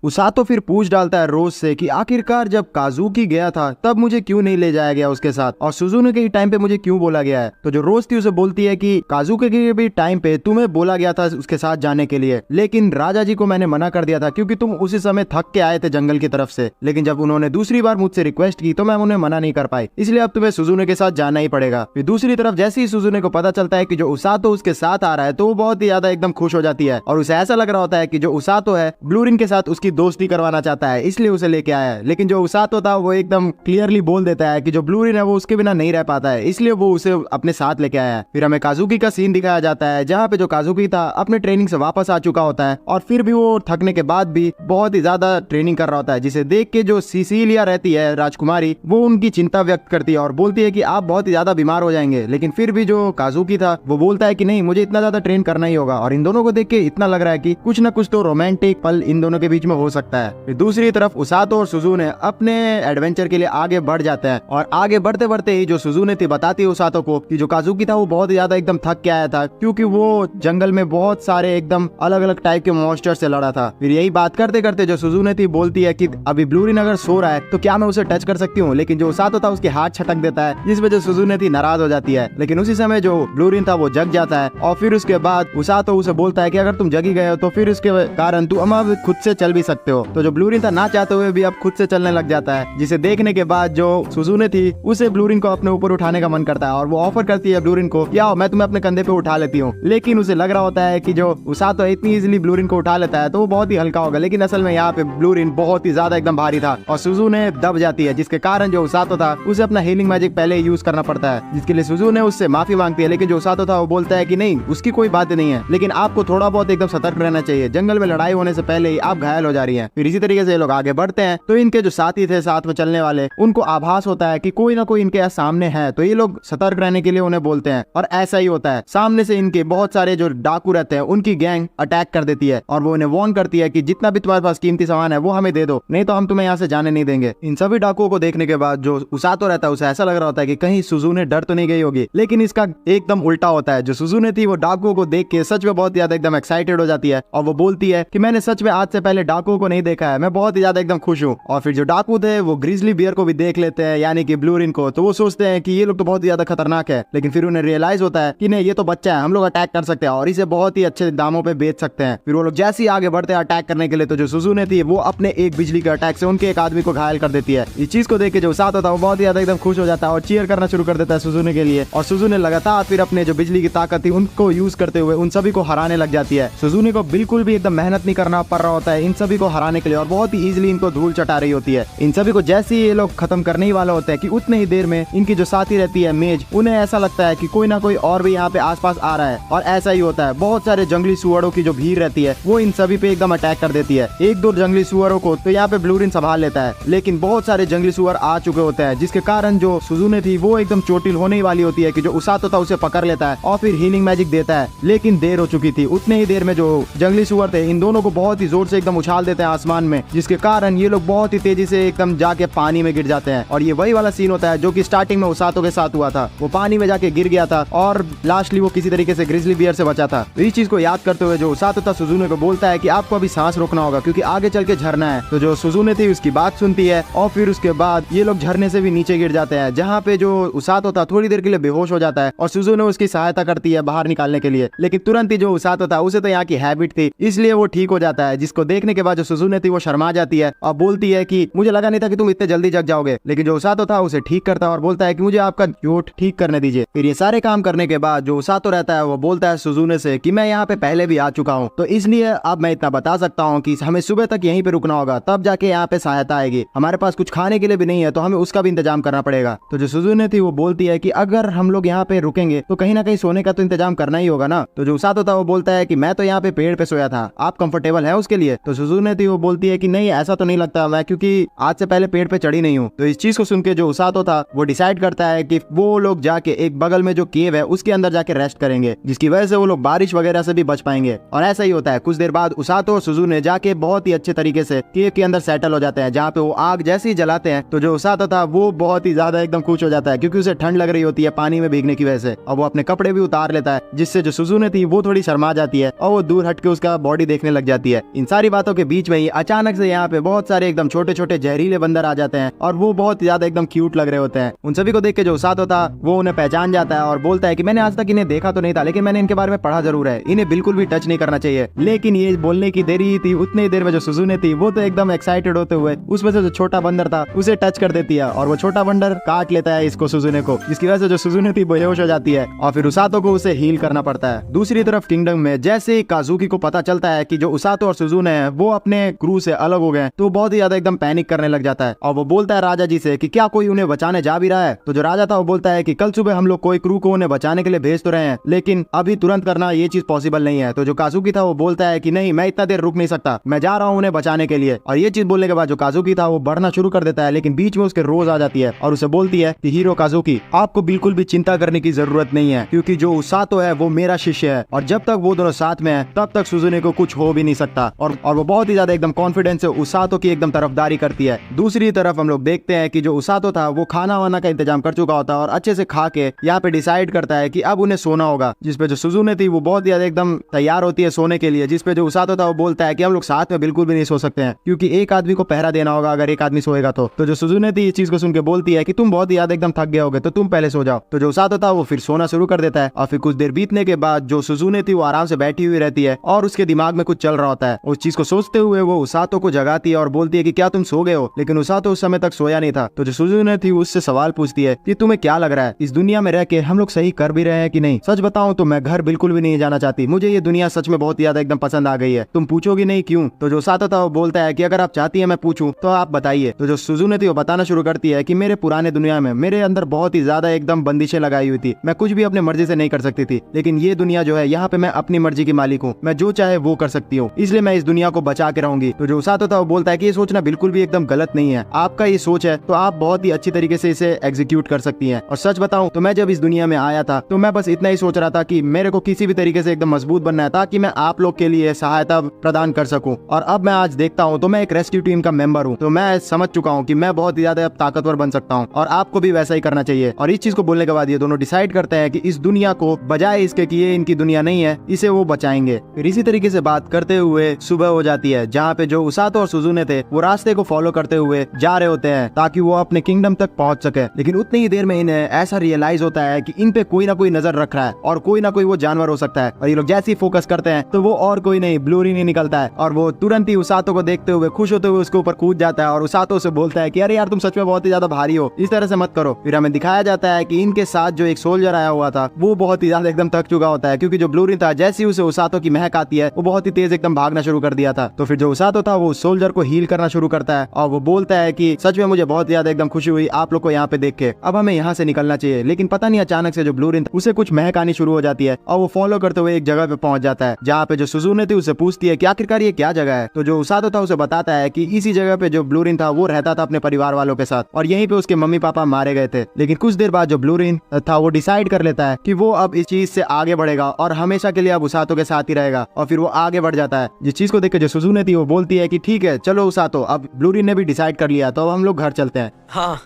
उसातो फिर पूछ डालता है रोज से कि आखिरकार जब काजुकी गया था तब मुझे क्यों नहीं ले जाया गया उसके साथ, और सुजुने के टाइम पे मुझे क्यों बोला गया है। तो जो रोज थी उसे बोलती है कि काजुकी के भी टाइम पे तुम्हें बोला गया था उसके साथ जाने के लिए, लेकिन राजा जी को मैंने मना कर दिया था क्योंकि तुम उसी समय थक के आए थे जंगल की तरफ से। लेकिन जब उन्होंने दूसरी बार मुझसे रिक्वेस्ट की तो मैं उन्हें मना नहीं कर पाई, इसलिए अब तुम्हें सुजुने के साथ जाना ही पड़ेगा। फिर दूसरी तरफ जैसे ही सुजुने को पता चलता है कि जो उसातो उसके साथ आ रहा है तो वो बहुत ही ज्यादा एकदम खुश हो जाती है और उसे ऐसा लग रहा होता है कि जो उसातो है ब्लूरिन के साथ उसकी दोस्ती करवाना चाहता है, इसलिए उसे लेके आया है। लेकिन जो उसातो था वो एकदम क्लियरली बोल देता है कि जो ब्लूरिन है वो उसके बिना नहीं रह पाता है, इसलिए वो उसे अपने साथ लेके आया है। फिर हमें काजुकी का सीन दिखाया जाता है जहाँ पे जो काजुकी था अपने ट्रेनिंग से वापस आ चुका होता है और फिर भी वो थकने के बाद भी बहुत ही ज्यादा ट्रेनिंग कर रहा होता है, जिसे देख के जो सिसिलिया रहती है राजकुमारी वो उनकी चिंता व्यक्त करती है और बोलती है कि आप बहुत ही ज्यादा बीमार हो जाएंगे। लेकिन फिर भी जो काजुकी था वो बोलता है कि नहीं, मुझे इतना ज्यादा ट्रेन करना ही होगा। और इन दोनों को देख के इतना लग रहा है कि कुछ ना कुछ तो रोमांटिक पल इन दोनों के बीच में हो सकता है। फिर दूसरी तरफ उसातो और सुजुने अपने एडवेंचर के लिए आगे बढ़ जाते हैं और आगे बढ़ते बढ़ते ही जो सुजुने थी बताती है उसातो को कि जो काजुकी था वो बहुत ज्यादा एकदम थक के आया था क्योंकि वो जंगल में बहुत सारे एकदम अलग अलग टाइप के मॉन्स्टर से लड़ा था। फिर यही बात करते करते जो सुजुने थी बोलती है कि अभी ब्लूरिन अगर सो रहा है तो क्या मैं उसे टच कर सकती हूँ, लेकिन जो उसातो था उसके हाथ छटक देता है जिस वजह से सुजुने थी नाराज हो जाती है। लेकिन उसी समय जो ब्लूरिन था वो जग जाता है और फिर उसके बाद उसातो उसे बोलता है कि अगर तुम जगी गए हो तो फिर उसके कारण तुम अब खुद से चल भी सकते हो। तो जो ब्लूरिन था ना चाहते हुए भी अब खुद से चलने लग जाता है, जिसे देखने के बाद जो सुजुने थी उसे ब्लूरिन को अपने ऊपर उठाने का मन करता है और वो ऑफर करती है ब्लूरिन को, या मैं तुम्हें अपने कंधे पे उठा लेती हूँ। लेकिन उसे लग रहा होता है कि जो उसातो इतनी इजीली ब्लूरिन को उठा लेता है तो वो बहुत ही हल्का होगा, लेकिन असल में यहाँ पे ब्लूरिन बहुत ही ज्यादा एकदम भारी था और सुजुने दब जाती है, जिसके कारण जो उसातो था उसे अपना हीलिंग मैजिक पहले यूज करना पड़ता है, जिसके लिए सुजुने उससे माफी मांगती है। लेकिन जो उसातो था वो बोलता है कि नहीं, उसकी कोई बात नहीं है, लेकिन आपको थोड़ा बहुत एकदम सतर्क रहना चाहिए, जंगल में लड़ाई होने से पहले ही आप घायल हो जा रही है। फिर इसी तरीके से लोग आगे बढ़ते हैं तो इनके जो साथी थे साथ में चलने वाले उनको आभास होता है कि कोई ना कोई इनके सामने है, तो ये लोग सतर्क रहने के लिए उन्हें बोलते हैं और ऐसा ही होता है। सामने से इनके बहुत सारे जो डाकू रहते हैं उनकी गैंग अटैक कर देती है और वो उन्हें वार्न करती है कि जितना भी तुम्हारे पास कीमती सामान है वो हमें दे दो, नहीं तो हम तुम्हें यहाँ से जाने नहीं देंगे। इन सभी डाकुओं को देखने के बाद जो उसातो रहता है उसे ऐसा लग रहा होता है कि कहीं सुजुने डर तो नहीं गई होगी, लेकिन इसका एकदम उल्टा होता है। जो सुजुने थी वो डाकुओं को देख के सच में बहुत ज्यादा एकदम एक्साइटेड हो जाती है और वो बोलती है कि मैंने सच में आज से पहले डाकुओं डाकुओं को नहीं देखा है, मैं बहुत ही ज्यादा एकदम खुश हूँ। और फिर जो डाकू थे वो ग्रिजली बियर को भी देख लेते हैं, यानी कि ब्लूरिन को। तो वो सोचते हैं कि ये लोग तो बहुत ही ज्यादा खतरनाक है, लेकिन फिर उन्हें रियलाइज होता है कि नहीं, ये तो बच्चा है, हम लोग अटैक कर सकते हैं और इसे बहुत ही अच्छे दामों पे बेच सकते हैं। फिर वो लोग जैसे ही आगे बढ़ते हैं अटैक करने के लिए, तो जो सुजुने थी वो अपने एक बिजली के अटैक से उनके एक आदमी को घायल कर देती है। इस चीज को देख के जो उसातो था वो बहुत ही ज्यादा एकदम खुश हो जाता है और चीयर करना शुरू कर देता है सुजुने के लिए। और सुजुने लगातार फिर अपने जो बिजली की ताकत थी उनको यूज करते हुए उन सभी को हराने लग जाती है। सुजुने को बिल्कुल भी एकदम मेहनत नहीं करना पड़ रहा होता है इन सभी को हराने के लिए, और बहुत ही इजीली इनको धूल चटा रही होती है। इन सभी को जैसे ही ये लोग खत्म करने ही वाला होता है कि उतने ही देर में इनकी जो साथी रहती है मेज, उन्हें ऐसा लगता है कि कोई ना कोई और भी यहाँ पे आसपास आ रहा है। और ऐसा ही होता है, बहुत सारे जंगली सुअरों की जो भीड़ रहती है वो इन सभी पे एकदम अटैक कर देती है। एक दो जंगली सुअरों को तो यहाँ पे ब्लूरिन संभाल लेता है, लेकिन बहुत सारे जंगली सुअर आ चुके होते हैं, जिसके कारण जो सुजुने थी वो एकदम चोटिल होने ही वाली होती है कि जो उसातो था उसे पकड़ लेता है और फिर हीलिंग मैजिक देता है। लेकिन देर हो चुकी थी, उतने ही देर में जो जंगली सुअर थे इन दोनों को बहुत ही जोर से एकदम उछाल देते हैं आसमान में, जिसके कारण ये लोग बहुत ही तेजी से एकदम जाके पानी में गिर जाते हैं। और ये वही वाला सीन होता है जो कि स्टार्टिंग में उसातो के साथ हुआ था, वो पानी में जाके गिर गया था और लास्टली वो किसी तरीके से ग्रिजली बियर से बचा था। तो इस चीज को याद करते हुए जो उसातो था सुजुने को बोलता है कि आपको अभी सांस रोकना होगा क्योंकि आगे चल के झरना है। तो जो सुजुने थी उसकी बात सुनती है और फिर उसके बाद ये लोग झरने से भी नीचे गिर जाते हैं, जहाँ पे जो उसातो था थोड़ी देर के लिए बेहोश हो जाता है और सुजुने उसकी सहायता करती है बाहर निकालने के लिए। लेकिन तुरंत ही जो उसातो था उसे तो यहाँ की हैबिट थी, इसलिए वो ठीक हो जाता है, जिसको देखने के बाद जो सुजुने थी वो शर्मा जाती है और बोलती है कि मुझे लगा नहीं था कि तुम इतने जल्दी जग जाओगे। लेकिन जो उसातो था उसे ठीक करता है और बोलता है कि मुझे आपका चोट ठीक करने दीजिए। फिर ये सारे काम करने के बाद जो उसातो रहता है वो बोलता है सुजुने से कि मैं यहाँ पे पहले भी आ चुका हूँ, तो इसलिए अब मैं इतना बता सकता हूँ कि हमें सुबह तक यहीं पे रुकना होगा, तब जाके यहाँ पे सहायता आएगी। हमारे पास कुछ खाने के लिए भी नहीं है तो हमें उसका भी इंतजाम करना पड़ेगा। तो जो सुजुने थी वो बोलती है कि अगर हम लोग यहाँ पे रुकेंगे तो कहीं ना कहीं सोने का तो इंतजाम करना ही होगा ना। तो जो उसातो था वो बोलता है कि मैं तो यहाँ पे पेड़ पे सोया था, आप कंफर्टेबल है उसके लिए। तो सुजुने थी वो बोलती है कि नहीं, ऐसा तो नहीं लगता, मैं क्योंकि आज से पहले पेड़ पे चढ़ी नहीं हूँ। तो इस चीज को सुन के जो उसातो था वो डिसाइड करता है कि वो लोग जाके एक बगल में जो केव है उसके अंदर जाके रेस्ट करेंगे, जिसकी वजह से वो लोग बारिश वगैरह से भी बच पाएंगे। और ऐसा ही होता है। कुछ देर बाद उसातो और सुजुने जाके बहुत ही अच्छे तरीके से केव के अंदर सेटल हो जाते हैं, जहाँ पे वो आग जैसे ही जलाते हैं तो जो उसातो था वो बहुत ही ज्यादा एकदम खुश हो जाता है क्योंकि उसे ठंड लग रही होती है पानी में भीगने की वजह से, और वो अपने कपड़े भी उतार लेता है, जिससे जो सुजुने थी वो थोड़ी शर्मा जाती है और वो दूर हटके उसका बॉडी देखने लग जाती है। इन सारी बातों के बीच में ही अचानक से यहाँ पे बहुत सारे एकदम छोटे छोटे जहरीले बंदर आ जाते हैं और वो बहुत ज्यादा एकदम क्यूट लग रहे होते हैं। उन सभी को देख के जो उसातो था वो उन्हें पहचान जाता है और बोलता है कि मैंने आज तक इन्हें देखा तो नहीं था, लेकिन मैंने इनके बारे में पढ़ा जरूर है, इन्हें बिल्कुल भी टच नहीं करना चाहिए। लेकिन ये बोलने की देरी ही थी, उतनी देर में जो सुजुने थी वो तो एकदम एक्साइटेड होते हुए उसमें से जो छोटा बंदर था उसे टच कर देती है और वो छोटा बंदर काट लेता है इसको सुजुने को, जिसकी वजह से जो सुजुने थी बेहोश हो जाती है और फिर उसातो को उसे हील करना पड़ता है। दूसरी तरफ किंगडम में जैसे ही काजुकी को पता चलता है कि जो उसातो और सुजुने हैं वो अपने क्रू से अलग हो गए, तो बहुत ही ज्यादा एकदम पैनिक करने लग जाता है और वो बोलता है राजा जी से कि क्या कोई उन्हें बचाने जा भी रहा है। तो जो राजा था वो बोलता है कि कल सुबह हम लोग कोई क्रू को उन्हें बचाने के लिए भेज तो रहे हैं, लेकिन अभी तुरंत करना ये चीज पॉसिबल नहीं है। तो जो काजुकी था वो बोलता है कि नहीं, मैं इतना देर रुक नहीं सकता, मैं जा रहा हूँ उन्हें बचाने के लिए। और ये चीज बोलने के बाद जो काजुकी था वो बढ़ना शुरू कर देता है, लेकिन बीच में उसके रोज आ जाती है और उसे बोलती है कि हीरो काजुकी, आपको बिल्कुल भी चिंता करने की जरूरत नहीं है, क्योंकि जो उसातो है वो मेरा शिष्य है और जब तक वो दोनों साथ में है तब तक सुजुने को कुछ हो भी नहीं सकता। और वो बहुत ही ज्यादा एकदम कॉन्फिडेंस से उसातो की एकदम तरफदारी करती है। दूसरी तरफ हम लोग देखते हैं कि जो उसातो था वो खाना वाना का इंतजाम कर चुका होता है और अच्छे से खा के यहाँ पे डिसाइड करता है कि अब उन्हें सोना होगा, जिसपे जो सुजुने थी वो बहुत ज्यादा एकदम तैयार होती है सोने के लिए, जिसपे जो उसातो था वो बोलता है कि हम लोग साथ में बिल्कुल भी नहीं सो सकते हैं क्योंकि एक आदमी को पहरा देना होगा अगर एक आदमी सोएगा तो जो सुजुने थी इस चीज को सुन के बोलती है कि तुम बहुत ज्यादा एकदम थक गए होगे तो तुम पहले सो जाओ। तो जो उसातो था वो फिर सोना शुरू कर देता है और फिर कुछ देर बीतने के बाद जो सुजुने थी वो आराम से बैठी हुई रहती है और उसके दिमाग में कुछ चल रहा होता है। उस चीज को सोचते हुए वो उसातो को जगाती है और बोलती है कि क्या तुम सो गए हो, लेकिन उसातो उस समय तक सोया नहीं था। तो जो सुजुने थी उससे सवाल पूछती है कि तुम्हें क्या लग रहा है, इस दुनिया में रह के हम लोग सही कर भी रहे हैं कि नहीं? सच बताऊं तो मैं घर बिल्कुल भी नहीं जाना चाहती, मुझे ये दुनिया सच में बहुत ज्यादा एकदम पसंद आ गई है, तुम पूछोगी नहीं क्यों? तो जो उसातो था वो बोलता है कि अगर आप चाहती है मैं पूछूं तो आप बताइए। तो जो सुजुने थी वो बताना शुरू करती है कि मेरे पुराने दुनिया में मेरे अंदर बहुत ही ज्यादा एकदम बंदिशें लगाई हुई थी, मैं कुछ भी अपने मर्जी से नहीं कर सकती थी, लेकिन ये दुनिया जो है यहाँ पे मैं अपनी मर्जी की मालिक हूँ, मैं जो चाहे वो कर सकती हूँ, इसलिए मैं इस दुनिया को बचा के रहूंगी। तो जो उसातो था वो बोलता है कि ये सोचना बिल्कुल भी एकदम गलत नहीं है, आपका ये सोच है तो आप बहुत ही अच्छी तरीके से इसे एग्जीक्यूट कर सकती हैं। और सच बताऊं तो मैं जब इस दुनिया में आया था तो मैं बस इतना ही सोच रहा था कि मेरे को किसी भी तरीके से एकदम मजबूत बनना है ताकि मैं आप लोग के लिए सहायता प्रदान कर सकूं, और अब मैं आज देखता हूं तो मैं एक रेस्क्यू टीम का मेंबर हूं, तो मैं समझ चुका हूं कि मैं बहुत ही ज्यादा अब ताकतवर बन सकता हूं और आपको भी वैसा ही करना चाहिए। और इस चीज को बोलने के बाद ये दोनों डिसाइड करते हैं कि इस दुनिया को बजाय इसके कि ये इनकी दुनिया नहीं है, इसे वो बचाएंगे। फिर इसी तरीके से बात करते हुए सुबह हो जाती है है जहाँ पे जो उसातो और सुजुने थे वो रास्ते को फॉलो करते हुए जा रहे होते हैं ताकि वो अपने किंगडम तक पहुंच सके। लेकिन उतनी ही देर में इन्हें ऐसा रियलाइज होता है कि इन पे कोई ना कोई नजर रख रहा है और कोई ना कोई वो जानवर हो सकता है। और ये लोग जैसे ही फोकस करते हैं तो वो और कोई नहीं ब्लूरिन ही निकलता है और वो तुरंत ही उसातो को देखते हुए खुश होते हुए उसके ऊपर कूद जाता है और उसातो से बोलता है कि अरे यार तुम सच में बहुत ही ज्यादा भारी हो, इस तरह से मत करो। फिर हमें दिखाया जाता है कि इनके साथ जो एक सोल्जर आया हुआ था वो बहुत ही ज्यादा एकदम थक चुका होता है क्योंकि जो ब्लूरिन था जैसे ही उसे उसातो की महक आती है वो बहुत ही तेज एकदम भागना शुरू कर दिया था। तो फिर जो उसातो था वो सोल्जर को हील करना शुरू करता है और वो बोलता है कि सच में मुझे बहुत ज्यादा एकदम खुशी हुई आप लोग को यहाँ पे देख के, अब हमें यहाँ से निकलना चाहिए। लेकिन पता नहीं अचानक से जो ब्लूरिन था उसे कुछ महक आनी शुरू हो जाती है और वो फॉलो करते हुए एक जगह पे पहुंच जाता है जहाँ पे जो सुजुने थी उसे पूछती है कि आखिरकार ये क्या जगह है। तो जो उसातो था उसे बताता है कि इसी जगह पे जो ब्लूरिन था वो रहता था अपने परिवार वालों के साथ और यहीं पे उसके मम्मी पापा मारे गए थे। लेकिन कुछ देर बाद जो ब्लूरिन था वो डिसाइड कर लेता है कि वो अब इस चीज से आगे बढ़ेगा और हमेशा के लिए अब उसातो के साथ ही रहेगा और फिर वो आगे बढ़ जाता है। जिस चीज को देख के जो सुजुने थी वो बोलती है कि ठीक है चलो उसातो, अब ब्लूरिन ने भी डिसाइड कर लिया तो अब हम लोग घर चलते हैं। हाँ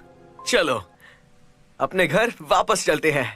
चलो अपने घर वापस चलते हैं।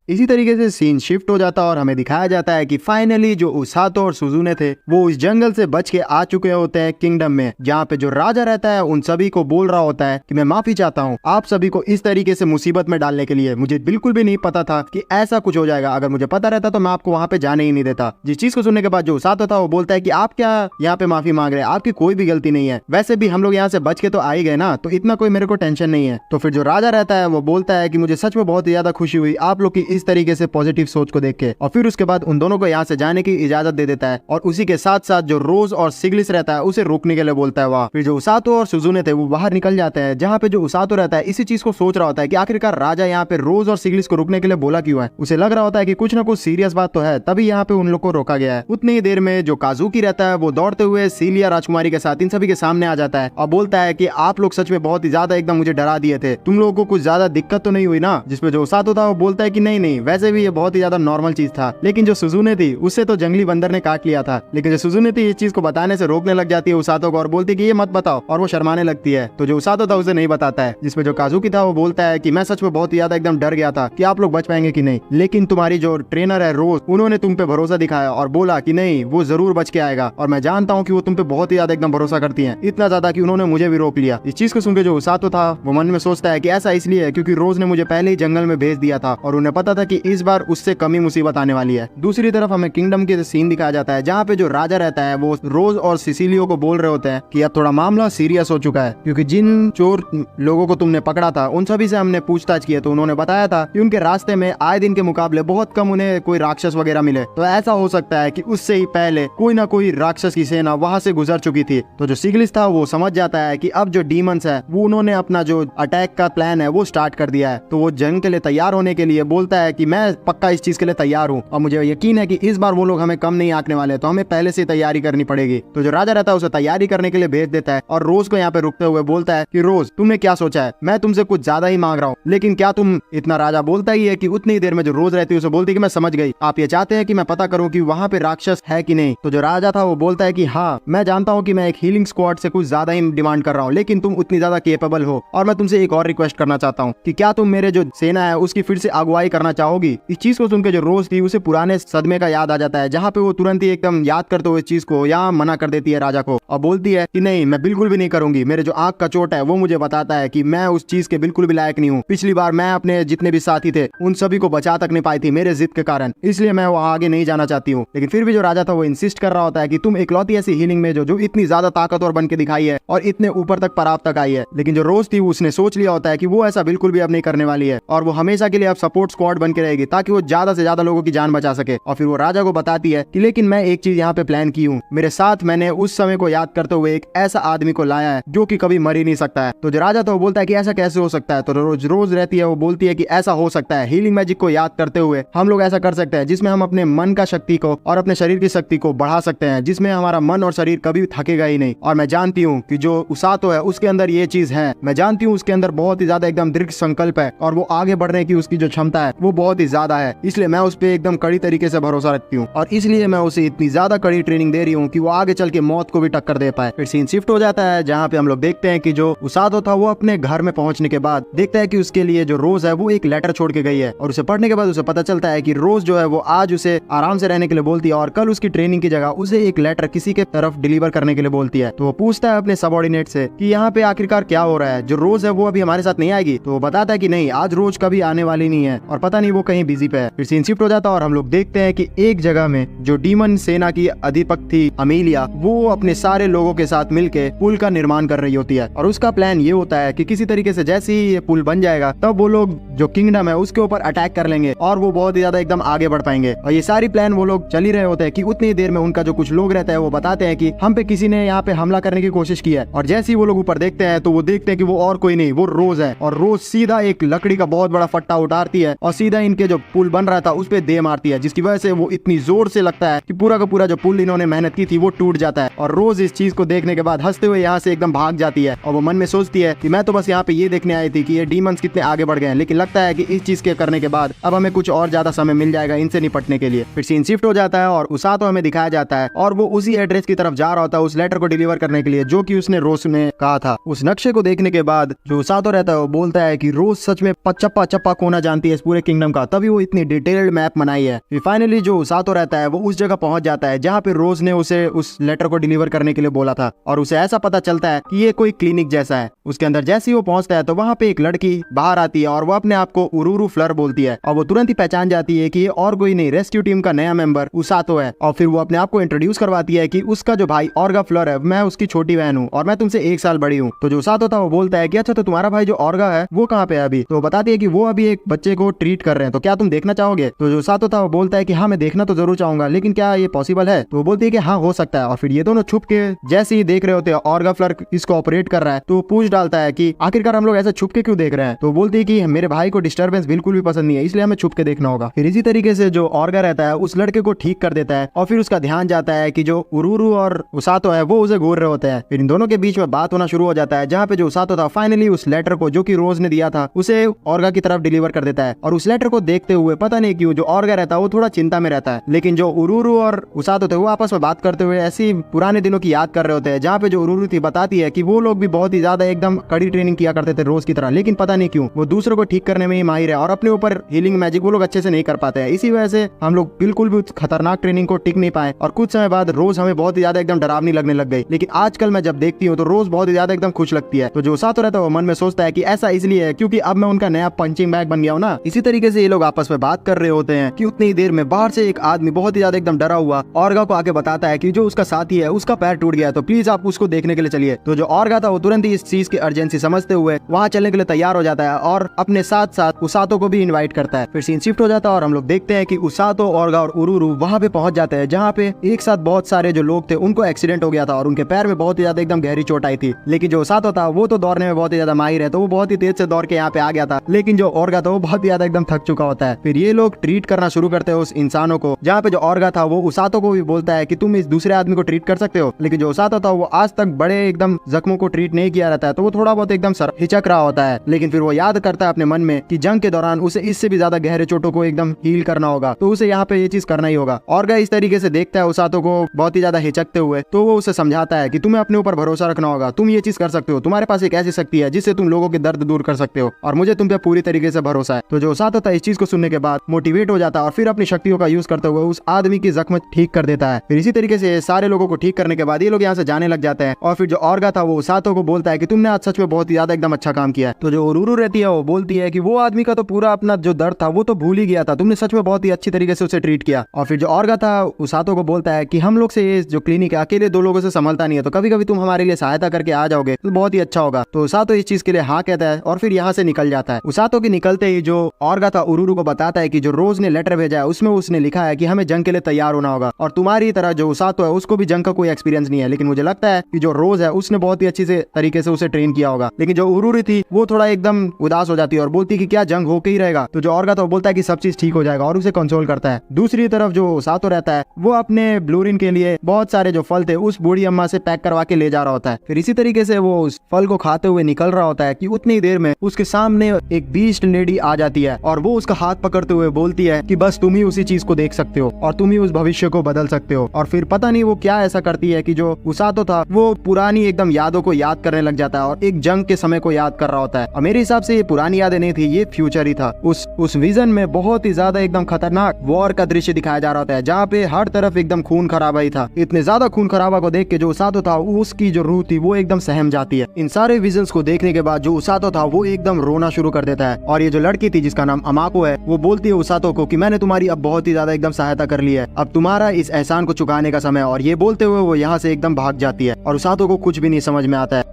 इसी तरीके से सीन शिफ्ट हो जाता है और हमें दिखाया जाता है कि फाइनली जो उसातो और सुजुने थे वो इस जंगल से बच के आ चुके होते हैं किंगडम में, जहाँ पे जो राजा रहता है उन सभी को बोल रहा होता है कि मैं माफी चाहता हूँ आप सभी को इस तरीके से मुसीबत में डालने के लिए। मुझे बिल्कुल भी नहीं पता था कि ऐसा कुछ हो जाएगा, अगर मुझे पता रहता तो मैं आपको वहाँ पे जाने ही नहीं देता। जिस चीज को सुनने के बाद जो उसातो था वो बोलता है कि आप क्या यहाँ पे माफी मांग रहे हैं, आपकी कोई भी गलती नहीं है, वैसे भी हम लोग यहाँ से बच के तो आ ही गए ना, तो इतना कोई मेरे को टेंशन नहीं है। तो फिर जो राजा रहता है वो बोलता है कि मुझे सच में बहुत ही ज्यादा खुशी हुई आप लोग की इस तरीके से पॉजिटिव सोच को देख के, और फिर उसके बाद उन दोनों को यहाँ से जाने की इजाजत दे देता है और उसी के साथ साथ जो रोज और सिग्लिस रहता है उसे रोकने के लिए बोलता है। वहाँ फिर जो उसातो और सुजुने थे वो बाहर निकल जाते हैं, जहाँ पे जो उसातो रहता है इसी चीज को सोच रहा होता है कि आखिरकार राजा यहाँ पे रोज और सिग्लिस को रोकने के लिए बोला क्यों है। उसे लग रहा होता है कि कुछ ना कुछ सीरियस बात तो है, तभी यहाँ पे उन लोग को रोका गया है। उतनी ही देर में जो काजुकी रहता है वो दौड़ते हुए सीलिया राजकुमारी के साथ इन सभी के सामने आ जाता है और बोलता है कि आप लोग सच में बहुत ही ज्यादा एकदम मुझे डरा दिए थे, तुम लोगों को कुछ ज्यादा दिक्कत तो नहीं हुई ना। जिसपे जो उसातो था वो बोलता है कि नहीं नहीं, वैसे भी ये बहुत ही ज्यादा नॉर्मल चीज था, लेकिन जो सुजुने थी उससे तो जंगली बंदर ने काट लिया था। लेकिन जो सुजुने थी इस चीज को बताने से रोकने लग जाती है उसातो को और बोलती है कि ये मत बताओ, और वो शर्माने लगती है। तो जो उसातो था उसे नहीं बताता है, जिसपे जो काजुकी था वो बोलता है कि मैं सच में बहुत ही ज्यादा एकदम डर गया था कि आप लोग बच पाएंगे कि नहीं, लेकिन तुम्हारी जो ट्रेनर है रोज उन्होंने तुम पे भरोसा दिखाया और बोला कि नहीं वो जरूर बच के आएगा, और मैं जानता हूँ कि वो तुम पे बहुत ही ज्यादा एकदम भरोसा करती है, इतना ज्यादा कि उन्होंने मुझे भी रोक लिया। इस चीज को सुनकर जो उसातो था वो मन में सोचता है कि ऐसा इसलिए है क्योंकि रोज ने मुझे पहले ही जंगल में भेज दिया था और उन्हें पता था कि इस बार उससे कमी मुसीबत आने वाली है। दूसरी तरफ हमें किंगडम के सीन दिखाया जाता है जहाँ पे जो राजा रहता है वो रोज और सिसिलियो को बोल रहे होते हैं कि अब थोड़ा मामला सीरियस हो चुका है, क्योंकि जिन चोर लोगों को तुमने पकड़ा था उन सभी से हमने पूछताछ की है तो उन्होंने बताया था कि उनके रास्ते में आए दिन के मुकाबले बहुत कम उन्हें कोई राक्षस वगैरह मिले, तो ऐसा हो सकता है कि उससे ही पहले कोई ना कोई राक्षस की सेना वहां से गुजर चुकी थी। तो जो सिग्लिस था वो समझ जाता है कि अब जो डीमंस है वो उन्होंने अपना जो अटैक का प्लान है वो स्टार्ट कर दिया है, तो वो जंग के लिए तैयार होने के लिए बोलता है कि मैं पक्का इस चीज के लिए तैयार हूँ और मुझे यकीन है कि इस बार वो लोग हमें कम नहीं आंकने वाले, तो हमें पहले से तैयारी करनी पड़ेगी। तो जो राजा रहता है उसे तैयारी करने के लिए भेज देता है और रोज को यहाँ पे रुकते हुए बोलता है कि रोज तुमने क्या सोचा है, मैं तुमसे कुछ ज्यादा ही मांग रहा हूँ, लेकिन क्या तुम इतना। राजा बोलता ही है कि उतनी ही देर में जो रोज रहती है उसे बोलती है कि मैं समझ गई, आप ये चाहते हैं कि मैं पता करूँ कि वहाँ पे राक्षस है कि नहीं। तो जो राजा था वो बोलता है कि हाँ मैं जानता हूँ कि मैं एक हीलिंग स्क्वाड से कुछ ज्यादा ही डिमांड कर रहा हूँ, लेकिन तुम उतनी ज्यादा केपेबल हो और मैं तुमसे एक और रिक्वेस्ट करना चाहता हूँ कि क्या तुम मेरे जो सेना है उसकी फिर से अगुवाई करना चाहोगी। इस चीज को सुनकर जो रोज थी उसे पुराने सदमे का याद आ जाता है, जहाँ पे वो तुरंत ही एकदम याद करते हुए इस चीज को यहाँ मना कर देती है राजा को और बोलती है कि नहीं मैं बिल्कुल भी नहीं करूंगी, मेरे जो आंख का चोट है वो मुझे बताता है कि मैं उस चीज के बिल्कुल भी लायक नहीं हूँ। पिछली बार मैं अपने जितने भी साथी थे उन सभी को बचा तक नहीं पाई थी मेरे जिद के कारण, इसलिए मैं वहाँ आगे नहीं जाना चाहती हूँ। लेकिन फिर भी जो राजा था वो इंसिस्ट कर रहा होता है कि तुम इकलौती ऐसी हीलिंग में जो इतनी ज्यादा ताकतवर बन के दिखाई है और इतने ऊपर तक पराब तक आई है। लेकिन जो रोज थी उसने सोच लिया होता है कि वो ऐसा बिल्कुल भी अब नहीं करने वाली है और वो हमेशा के लिए अब सपोर्ट स्क्वाड बन के रहेगी ताकि वो ज्यादा से ज्यादा लोगों की जान बचा सके। और फिर वो राजा को बताती है कि लेकिन मैं एक चीज यहाँ पे प्लान की हूँ, मेरे साथ मैंने उस समय को याद करते हुए एक ऐसा आदमी को लाया है जो कि कभी मर ही नहीं सकता है। तो जो राजा था वो बोलता है कि ऐसा कैसे हो सकता है। तो रोज रहती है वो बोलती है कि ऐसा हो सकता है, हीलिंग मैजिक को याद करते हुए हम लोग ऐसा कर सकते हैं जिसमें हम अपने मन का शक्ति को और अपने शरीर की शक्ति को बढ़ा सकते हैं, जिसमें हमारा मन और शरीर कभी थकेगा ही नहीं। और मैं जानती हूँ कि जो उसातो है उसके अंदर ये चीज है, मैं जानती हूँ उसके अंदर बहुत ही ज्यादा एकदम दृढ़ संकल्प है और वो आगे बढ़ने की उसकी जो क्षमता है वो बहुत ही ज्यादा है, इसलिए मैं उस पर एकदम कड़ी तरीके से भरोसा रखती हूँ और इसलिए मैं उसे इतनी ज्यादा कड़ी ट्रेनिंग दे रही हूँ कि वो आगे चल के मौत को भी टक्कर दे पाए। फिर सीन शिफ्ट हो जाता है जहाँ पे हम लोग देखते हैं कि जो उसातो था वो अपने घर में पहुंचने के बाद देखता है कि उसके लिए जो रोज है वो एक लेटर छोड़ के गई है और उसे पढ़ने के बाद उसे पता चलता है कि रोज जो है वो आज उसे आराम से रहने के लिए बोलती है और कल उसकी ट्रेनिंग की जगह उसे एक लेटर किसी के तरफ डिलीवर करने के लिए बोलती है। तो वो पूछता है अपने सबऑर्डिनेट से कि यहाँ पे आखिरकार क्या हो रहा है, जो रोज है वो अभी हमारे साथ नहीं आएगी। तो वो बताता है कि नहीं, आज रोज कभी आने वाली नहीं है और पता नहीं वो कहीं बिजी पे है। फिर सीन शिफ्ट हो जाता है और हम लोग देखते हैं कि एक जगह में जो डीमन सेना की अधिपक थी अमीलिया, वो अपने सारे लोगों के साथ मिलके पुल का निर्माण कर रही होती है और उसका प्लान ये होता है कि किसी तरीके से जैसे ही ये पुल बन जाएगा तब वो लोग जो किंगडम है उसके ऊपर अटैक कर लेंगे और वो बहुत ही ज्यादा एकदम आगे बढ़ पाएंगे। और ये सारी प्लान वो लोग चल ही रहे होते हैं कि उतनी देर में उनका जो कुछ लोग रहता है वो बताते हैं कि हम पे किसी ने यहाँ पे हमला करने की कोशिश की है। और जैसे ही वो लोग ऊपर देखते हैं तो वो देखते हैं कि वो और कोई नहीं, वो रोज है और रोज सीधा एक लकड़ी का बहुत बड़ा फट्टा उतारती है और सीधा इनके जो पुल बन रहा था उस पे दे मारती है, जिसकी वजह से वो इतनी जोर से लगता है कि पूरा का पूरा जो पुल इन्होंने मेहनत की थी वो टूट जाता है। और रोज इस चीज को देखने के बाद हंसते हुए यहाँ से एकदम भाग जाती है और वो मन में सोचती है कि मैं तो बस यहाँ पे ये देखने आई थी कि ये डीमंस कितने आगे बढ़ गए हैं, लेकिन लगता है कि इस चीज के करने के बाद अब हमें कुछ और ज्यादा समय मिल जाएगा इनसे निपटने के लिए। फिर सीन शिफ्ट हो जाता है और उसातो हमें दिखाया जाता है और वो उसी एड्रेस की तरफ जा रहा होता है उस लेटर को डिलीवर करने के लिए जो कि उसने रोज ने कहा था। उस नक्शे को देखने के बाद जो उसातो रहता है वो बोलता है कि रोज सच में चप्पा चप्पा कोना जानती है इस पूरे किंगडम का, तभी वो इतनी डिटेल्ड मैप बनाई है। फिर फाइनली जो उसातो रहता है वो उस जगह पहुंच जाता है जहाँ पे रोज ने उसे उस लेटर को डिलीवर करने के लिए बोला था और उसे ऐसा पता चलता है कि ये कोई क्लिनिक जैसा है। उसके अंदर जैसे ही वो पहुंचता है तो वहाँ पे एक लड़की बाहर आती है और वो अपने आप को उरुरु फ्लर बोलती है और वो तुरंत ही पहचान जाती है कि ये और कोई नहीं, रेस्क्यू टीम का नया मेंबर उसातो है। और फिर वो अपने आप को इंट्रोड्यूस करवाती है कि उसका जो भाई ऑर्गा फ्लर है मैं उसकी छोटी बहन हूँ और मैं तुमसे 1 साल बड़ी हूँ। तो जो उसातो था वो बोलता है कि अच्छा तो तुम्हारा भाई जो ऑर्गा है वो कहाँ पे है अभी? तो बताती है कि वो अभी एक बच्चे को ट्रीट कर रहे हैं, तो क्या तुम देखना चाहोगे? तो जो उसातो था वो बोलता है कि हाँ मैं देखना तो जरूर चाहूंगा, लेकिन क्या ये पॉसिबल है? तो वो बोलती है कि हाँ हो सकता है। और फिर ये दोनों छुप के जैसे ही देख रहे होते हैं ऑर्गा फ्लर इसको ऑपरेट कर रहा है तो पूछ डालता है कि आखिरकार हम लोग ऐसे छुप के क्यों देख रहे हैं? तो बोलती है कि मेरे भाई को डिस्टर्बेंस बिल्कुल भी पसंद नहीं है, इसलिए हमें छुप के देखना होगा। फिर इसी तरीके से जो ऑर्गा रहता है उस लड़के को ठीक कर देता है और फिर उसका ध्यान जाता है कि जो उरुरु और उसातो है वो उसे घूर रहे होते हैं। फिर इन दोनों के बीच में बात होना शुरू हो जाता है जहाँ पे जो उसातो था फाइनली उस लेटर को जो कि रोज ने दिया था उसे ऑर्गा की तरफ डिलीवर कर देता है। और उस लेटर को देखते हुए पता नहीं क्यों जो ऑर्गा रहता है वो थोड़ा चिंता में रहता है, लेकिन जो उरुरु और उसातो थे वो आपस में बात करते हुए ऐसी पुराने दिनों की याद कर रहे होते हैं जहाँ पे जो उरुरु थी बताती है कि वो लोग भी बहुत ही ज्यादा एकदम कड़ी ट्रेनिंग किया करते थे रोज की तरह, लेकिन पता नहीं क्यों वो दूसरों को ठीक करने में ही माहिर है और अपने ऊपर हीलिंग मैजिक वो लोग अच्छे से नहीं कर पाते हैं। इसी वजह से हम लोग बिल्कुल भी खतरनाक ट्रेनिंग को टिक नहीं पाए और कुछ समय बाद रोज हमें बहुत ही ज्यादा एकदम डरावनी लगने लग गई। लेकिन आजकल मैं जब देखती हूँ तो रोज बहुत ही ज्यादा एकदम खुश लगती है। तो जो उसातो रहता है वो मन में सोचता है कि ऐसा इसलिए है क्योंकि अब मैं उनका नया पंचिंग बैग बन गया हूँ ना। इसी तरीके से ये लोग आपस में बात कर रहे होते हैं कि उतनी ही देर में बाहर से एक आदमी बहुत ही ज्यादा एकदम डरा हुआ ऑर्गा को आके बताता है कि जो उसका साथी है उसका पैर टूट गया, तो प्लीज आप उसको देखने के लिए चलिए। तो जो ऑर्गा था वो तुरंत ही इस चीज की अर्जेंसी समझते हुए वहाँ चलने के लिए तैयार हो जाता है और अपने साथ साथ उसातो को भी इन्वाइट करता है। फिर सीन शिफ्ट हो जाता है और हम लोग देखते हैं कि उसातो, ऑर्गा और उरुरु वहाँ पे पहुंच जाते हैं जहाँ पे एक साथ बहुत सारे जो लोग थे उनको एक्सीडेंट हो गया था और उनके पैर में बहुत ही ज्यादा एकदम गहरी चोट आई थी। लेकिन जो उसातो था वो तो दौड़ने में बहुत ही ज्यादा माहिर है तो वो बहुत ही तेज से दौड़ के यहाँ पे आ गया था, लेकिन जो ऑर्गा था वो बहुत ही ज्यादा एकदम थक चुका होता है। फिर ये लोग ट्रीट करना शुरू करते हैं उस इंसानों को, जहाँ पे जो ऑर्गा था वो उसातो को भी बोलता है कि तुम इस दूसरे आदमी को ट्रीट कर सकते हो, लेकिन जो उसातो था वो आज तक बड़े एकदम जख्मों को ट्रीट नहीं किया रहता है तो वो थोड़ा बहुत एकदम हिचक रहा होता है। लेकिन फिर वो याद करता है अपने मन में कि जंग के दौरान उसे इससे भी ज्यादा गहरे चोटों को एकदम हील करना होगा, तो उसे यहाँ पे ये चीज करना ही होगा। ऑर्गा इस तरीके से देखता है उसातो को बहुत ही ज्यादा हिचकते हुए, तो वो उसे समझाता है कि तुम्हें अपने ऊपर भरोसा रखना होगा, तुम ये चीज कर सकते हो, तुम्हारे पास एक ऐसी शक्ति है जिससे तुम लोगों के दर्द दूर कर सकते हो और मुझे तुम पे पूरी तरीके से भरोसा है। तो जो उसातो था इस चीज को सुनने के बाद मोटिवेट हो जाता है और फिर अपनी शक्तियों का यूज करते हुए उस आदमी की जख्म ठीक कर देता है। फिर इसी तरीके से सारे लोगों को ठीक करने के बाद ये लोग यहाँ से जाने लग जाते हैं और फिर जो ऑर्गा था वो उसातो को बोलता है कि तुमने आज सच में बहुत ही ज्यादा एकदम अच्छा काम किया है। तो जो उरुरु रहती है वो बोलती है कि वो आदमी का तो पूरा अपना जो दर्द था वो तो भूल ही गया था, तुमने सच में बहुत ही अच्छी तरीके से उसे ट्रीट किया। और फिर जो ऑर्गा था उसातो को बोलता है कि हम लोग से ये जो क्लिनिक है अकेले 2 लोगों से संभलता नहीं है, तो कभी कभी तुम हमारे लिए सहायता करके आ जाओगे तो बहुत ही अच्छा होगा। तो उसातो इस चीज के लिए हाँ कहता है और फिर यहाँ से निकल जाता है। उसातो के निकलते ही जो ऑर्गा था उरुरु को बताता है कि जो रोज ने लेटर भेजा है उसमें उसने लिखा है कि हमें जंग के लिए तैयार होना होगा और तुम्हारी तरह जो उसातो है उसको भी जंग का कोई एक्सपीरियंस नहीं है, लेकिन मुझे लगता है कि जो रोज है उसने बहुत ही अच्छी से तरीके से उसे ट्रेन किया होगा। लेकिन जो उरुरु थी वो थोड़ा एकदम उदास हो जाती है और बोलती है कि क्या जंग होके ही रहेगा। तो जो ऑर्गा था वो बोलता है कि सब चीज ठीक हो जाएगा और उसे कंसोल करता है। दूसरी तरफ जो उसातो रहता है वो अपने ब्लूरिन के लिए बहुत सारे जो फल थे उस बूढ़ी अम्मा से पैक करवा के ले जा रहा होता है। फिर इसी तरीके से वो उस फल को खाते हुए निकल रहा होता है कि उतनी देर में उसके सामने एक बीस्ट लेडी आ जाती है और और वो उसका हाथ पकड़ते हुए बोलती है कि बस तुम ही उसी चीज को देख सकते हो और तुम ही उस भविष्य को बदल सकते हो। और फिर पता नहीं वो क्या ऐसा करती है कि जो उसातो था वो पुरानी एकदम यादों को याद करने लग जाता है और एक जंग के समय को याद कर रहा होता है। और मेरे हिसाब से ये पुरानी यादें नहीं थी, ये फ्यूचर ही था। उस विजन में बहुत ही ज्यादा एकदम खतरनाक वॉर का दृश्य दिखाया जा रहा होता है, जहाँ पे हर तरफ एकदम खून खराबा ही था। इतने ज्यादा खून खराबा को देख के जो उसातो था उसकी जो रूह थी वो एकदम सहम जाती है। इन सारे विजन्स को देखने के बाद जो उसातो था वो एकदम रोना शुरू कर देता है। और ये जो लड़की थी जिसका नाम अमाको है वो बोलती है उसातो को कि मैंने तुम्हारी अब बहुत ही ज्यादा एकदम सहायता कर ली है, अब तुम्हारा इस एहसान को चुकाने का समय। और ये बोलते हुए वो यहाँ से एकदम भाग जाती है और उसातो को कुछ भी नहीं समझ में आता है।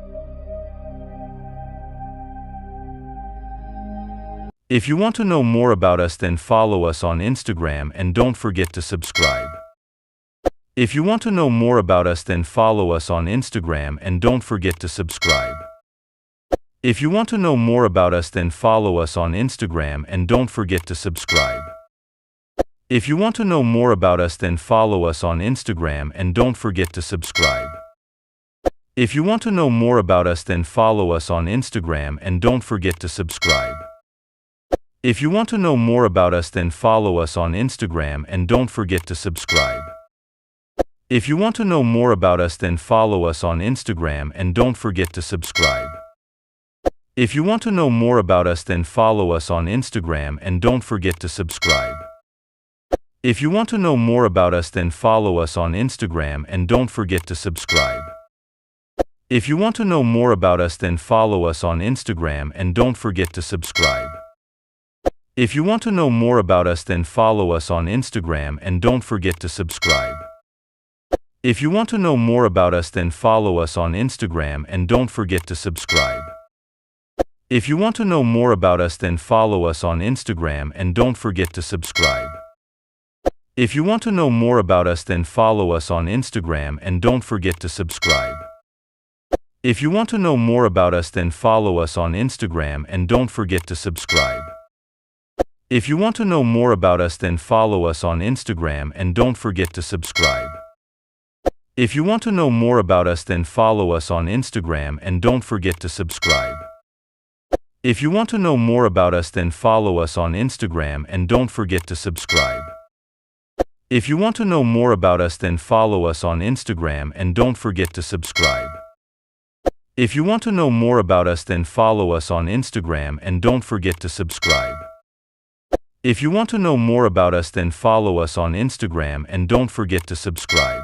If you want to know more about us, then follow us on Instagram and don't forget to subscribe. If you want to know more about us, then follow us on Instagram and don't forget to subscribe. If you want to know more about us, then follow us on Instagram and don't forget to subscribe. If you want to know more about us, then follow us on Instagram and don't forget to subscribe. If you want to know more about us, then follow us on Instagram and don't forget to subscribe. If you want to know more about us, then follow us on Instagram and don't forget to subscribe. If you want to know more about us, then follow us on Instagram and don't forget to subscribe. If you want to know more about us, then follow us on Instagram and don't forget to subscribe. If you want to know more about us, then follow us on Instagram and don't forget to subscribe. If you want to know more about us, then follow us on Instagram and don't forget to subscribe. If you want to know more about us, then follow us on Instagram and don't forget to subscribe. If you want to know more about us, then follow us on Instagram and don't forget to subscribe. If you want to know more about us, then follow us on Instagram and don't forget to subscribe. If you want to know more about us, then follow us on Instagram and don't forget to subscribe. If you want to know more about us, then follow us on Instagram and don't forget to subscribe. If you want to know more about us, then follow us on Instagram and don't forget to subscribe. If you want to know more about us, then follow us on Instagram and don't forget to subscribe. If you want to know more about us, then follow us on Instagram and don't forget to subscribe. If you want to know more about us, then follow us on Instagram and don't forget to subscribe. If you want to know more about us, then follow us on Instagram and don't forget to subscribe. If you want to know more about us, then follow us on Instagram and don't forget to subscribe.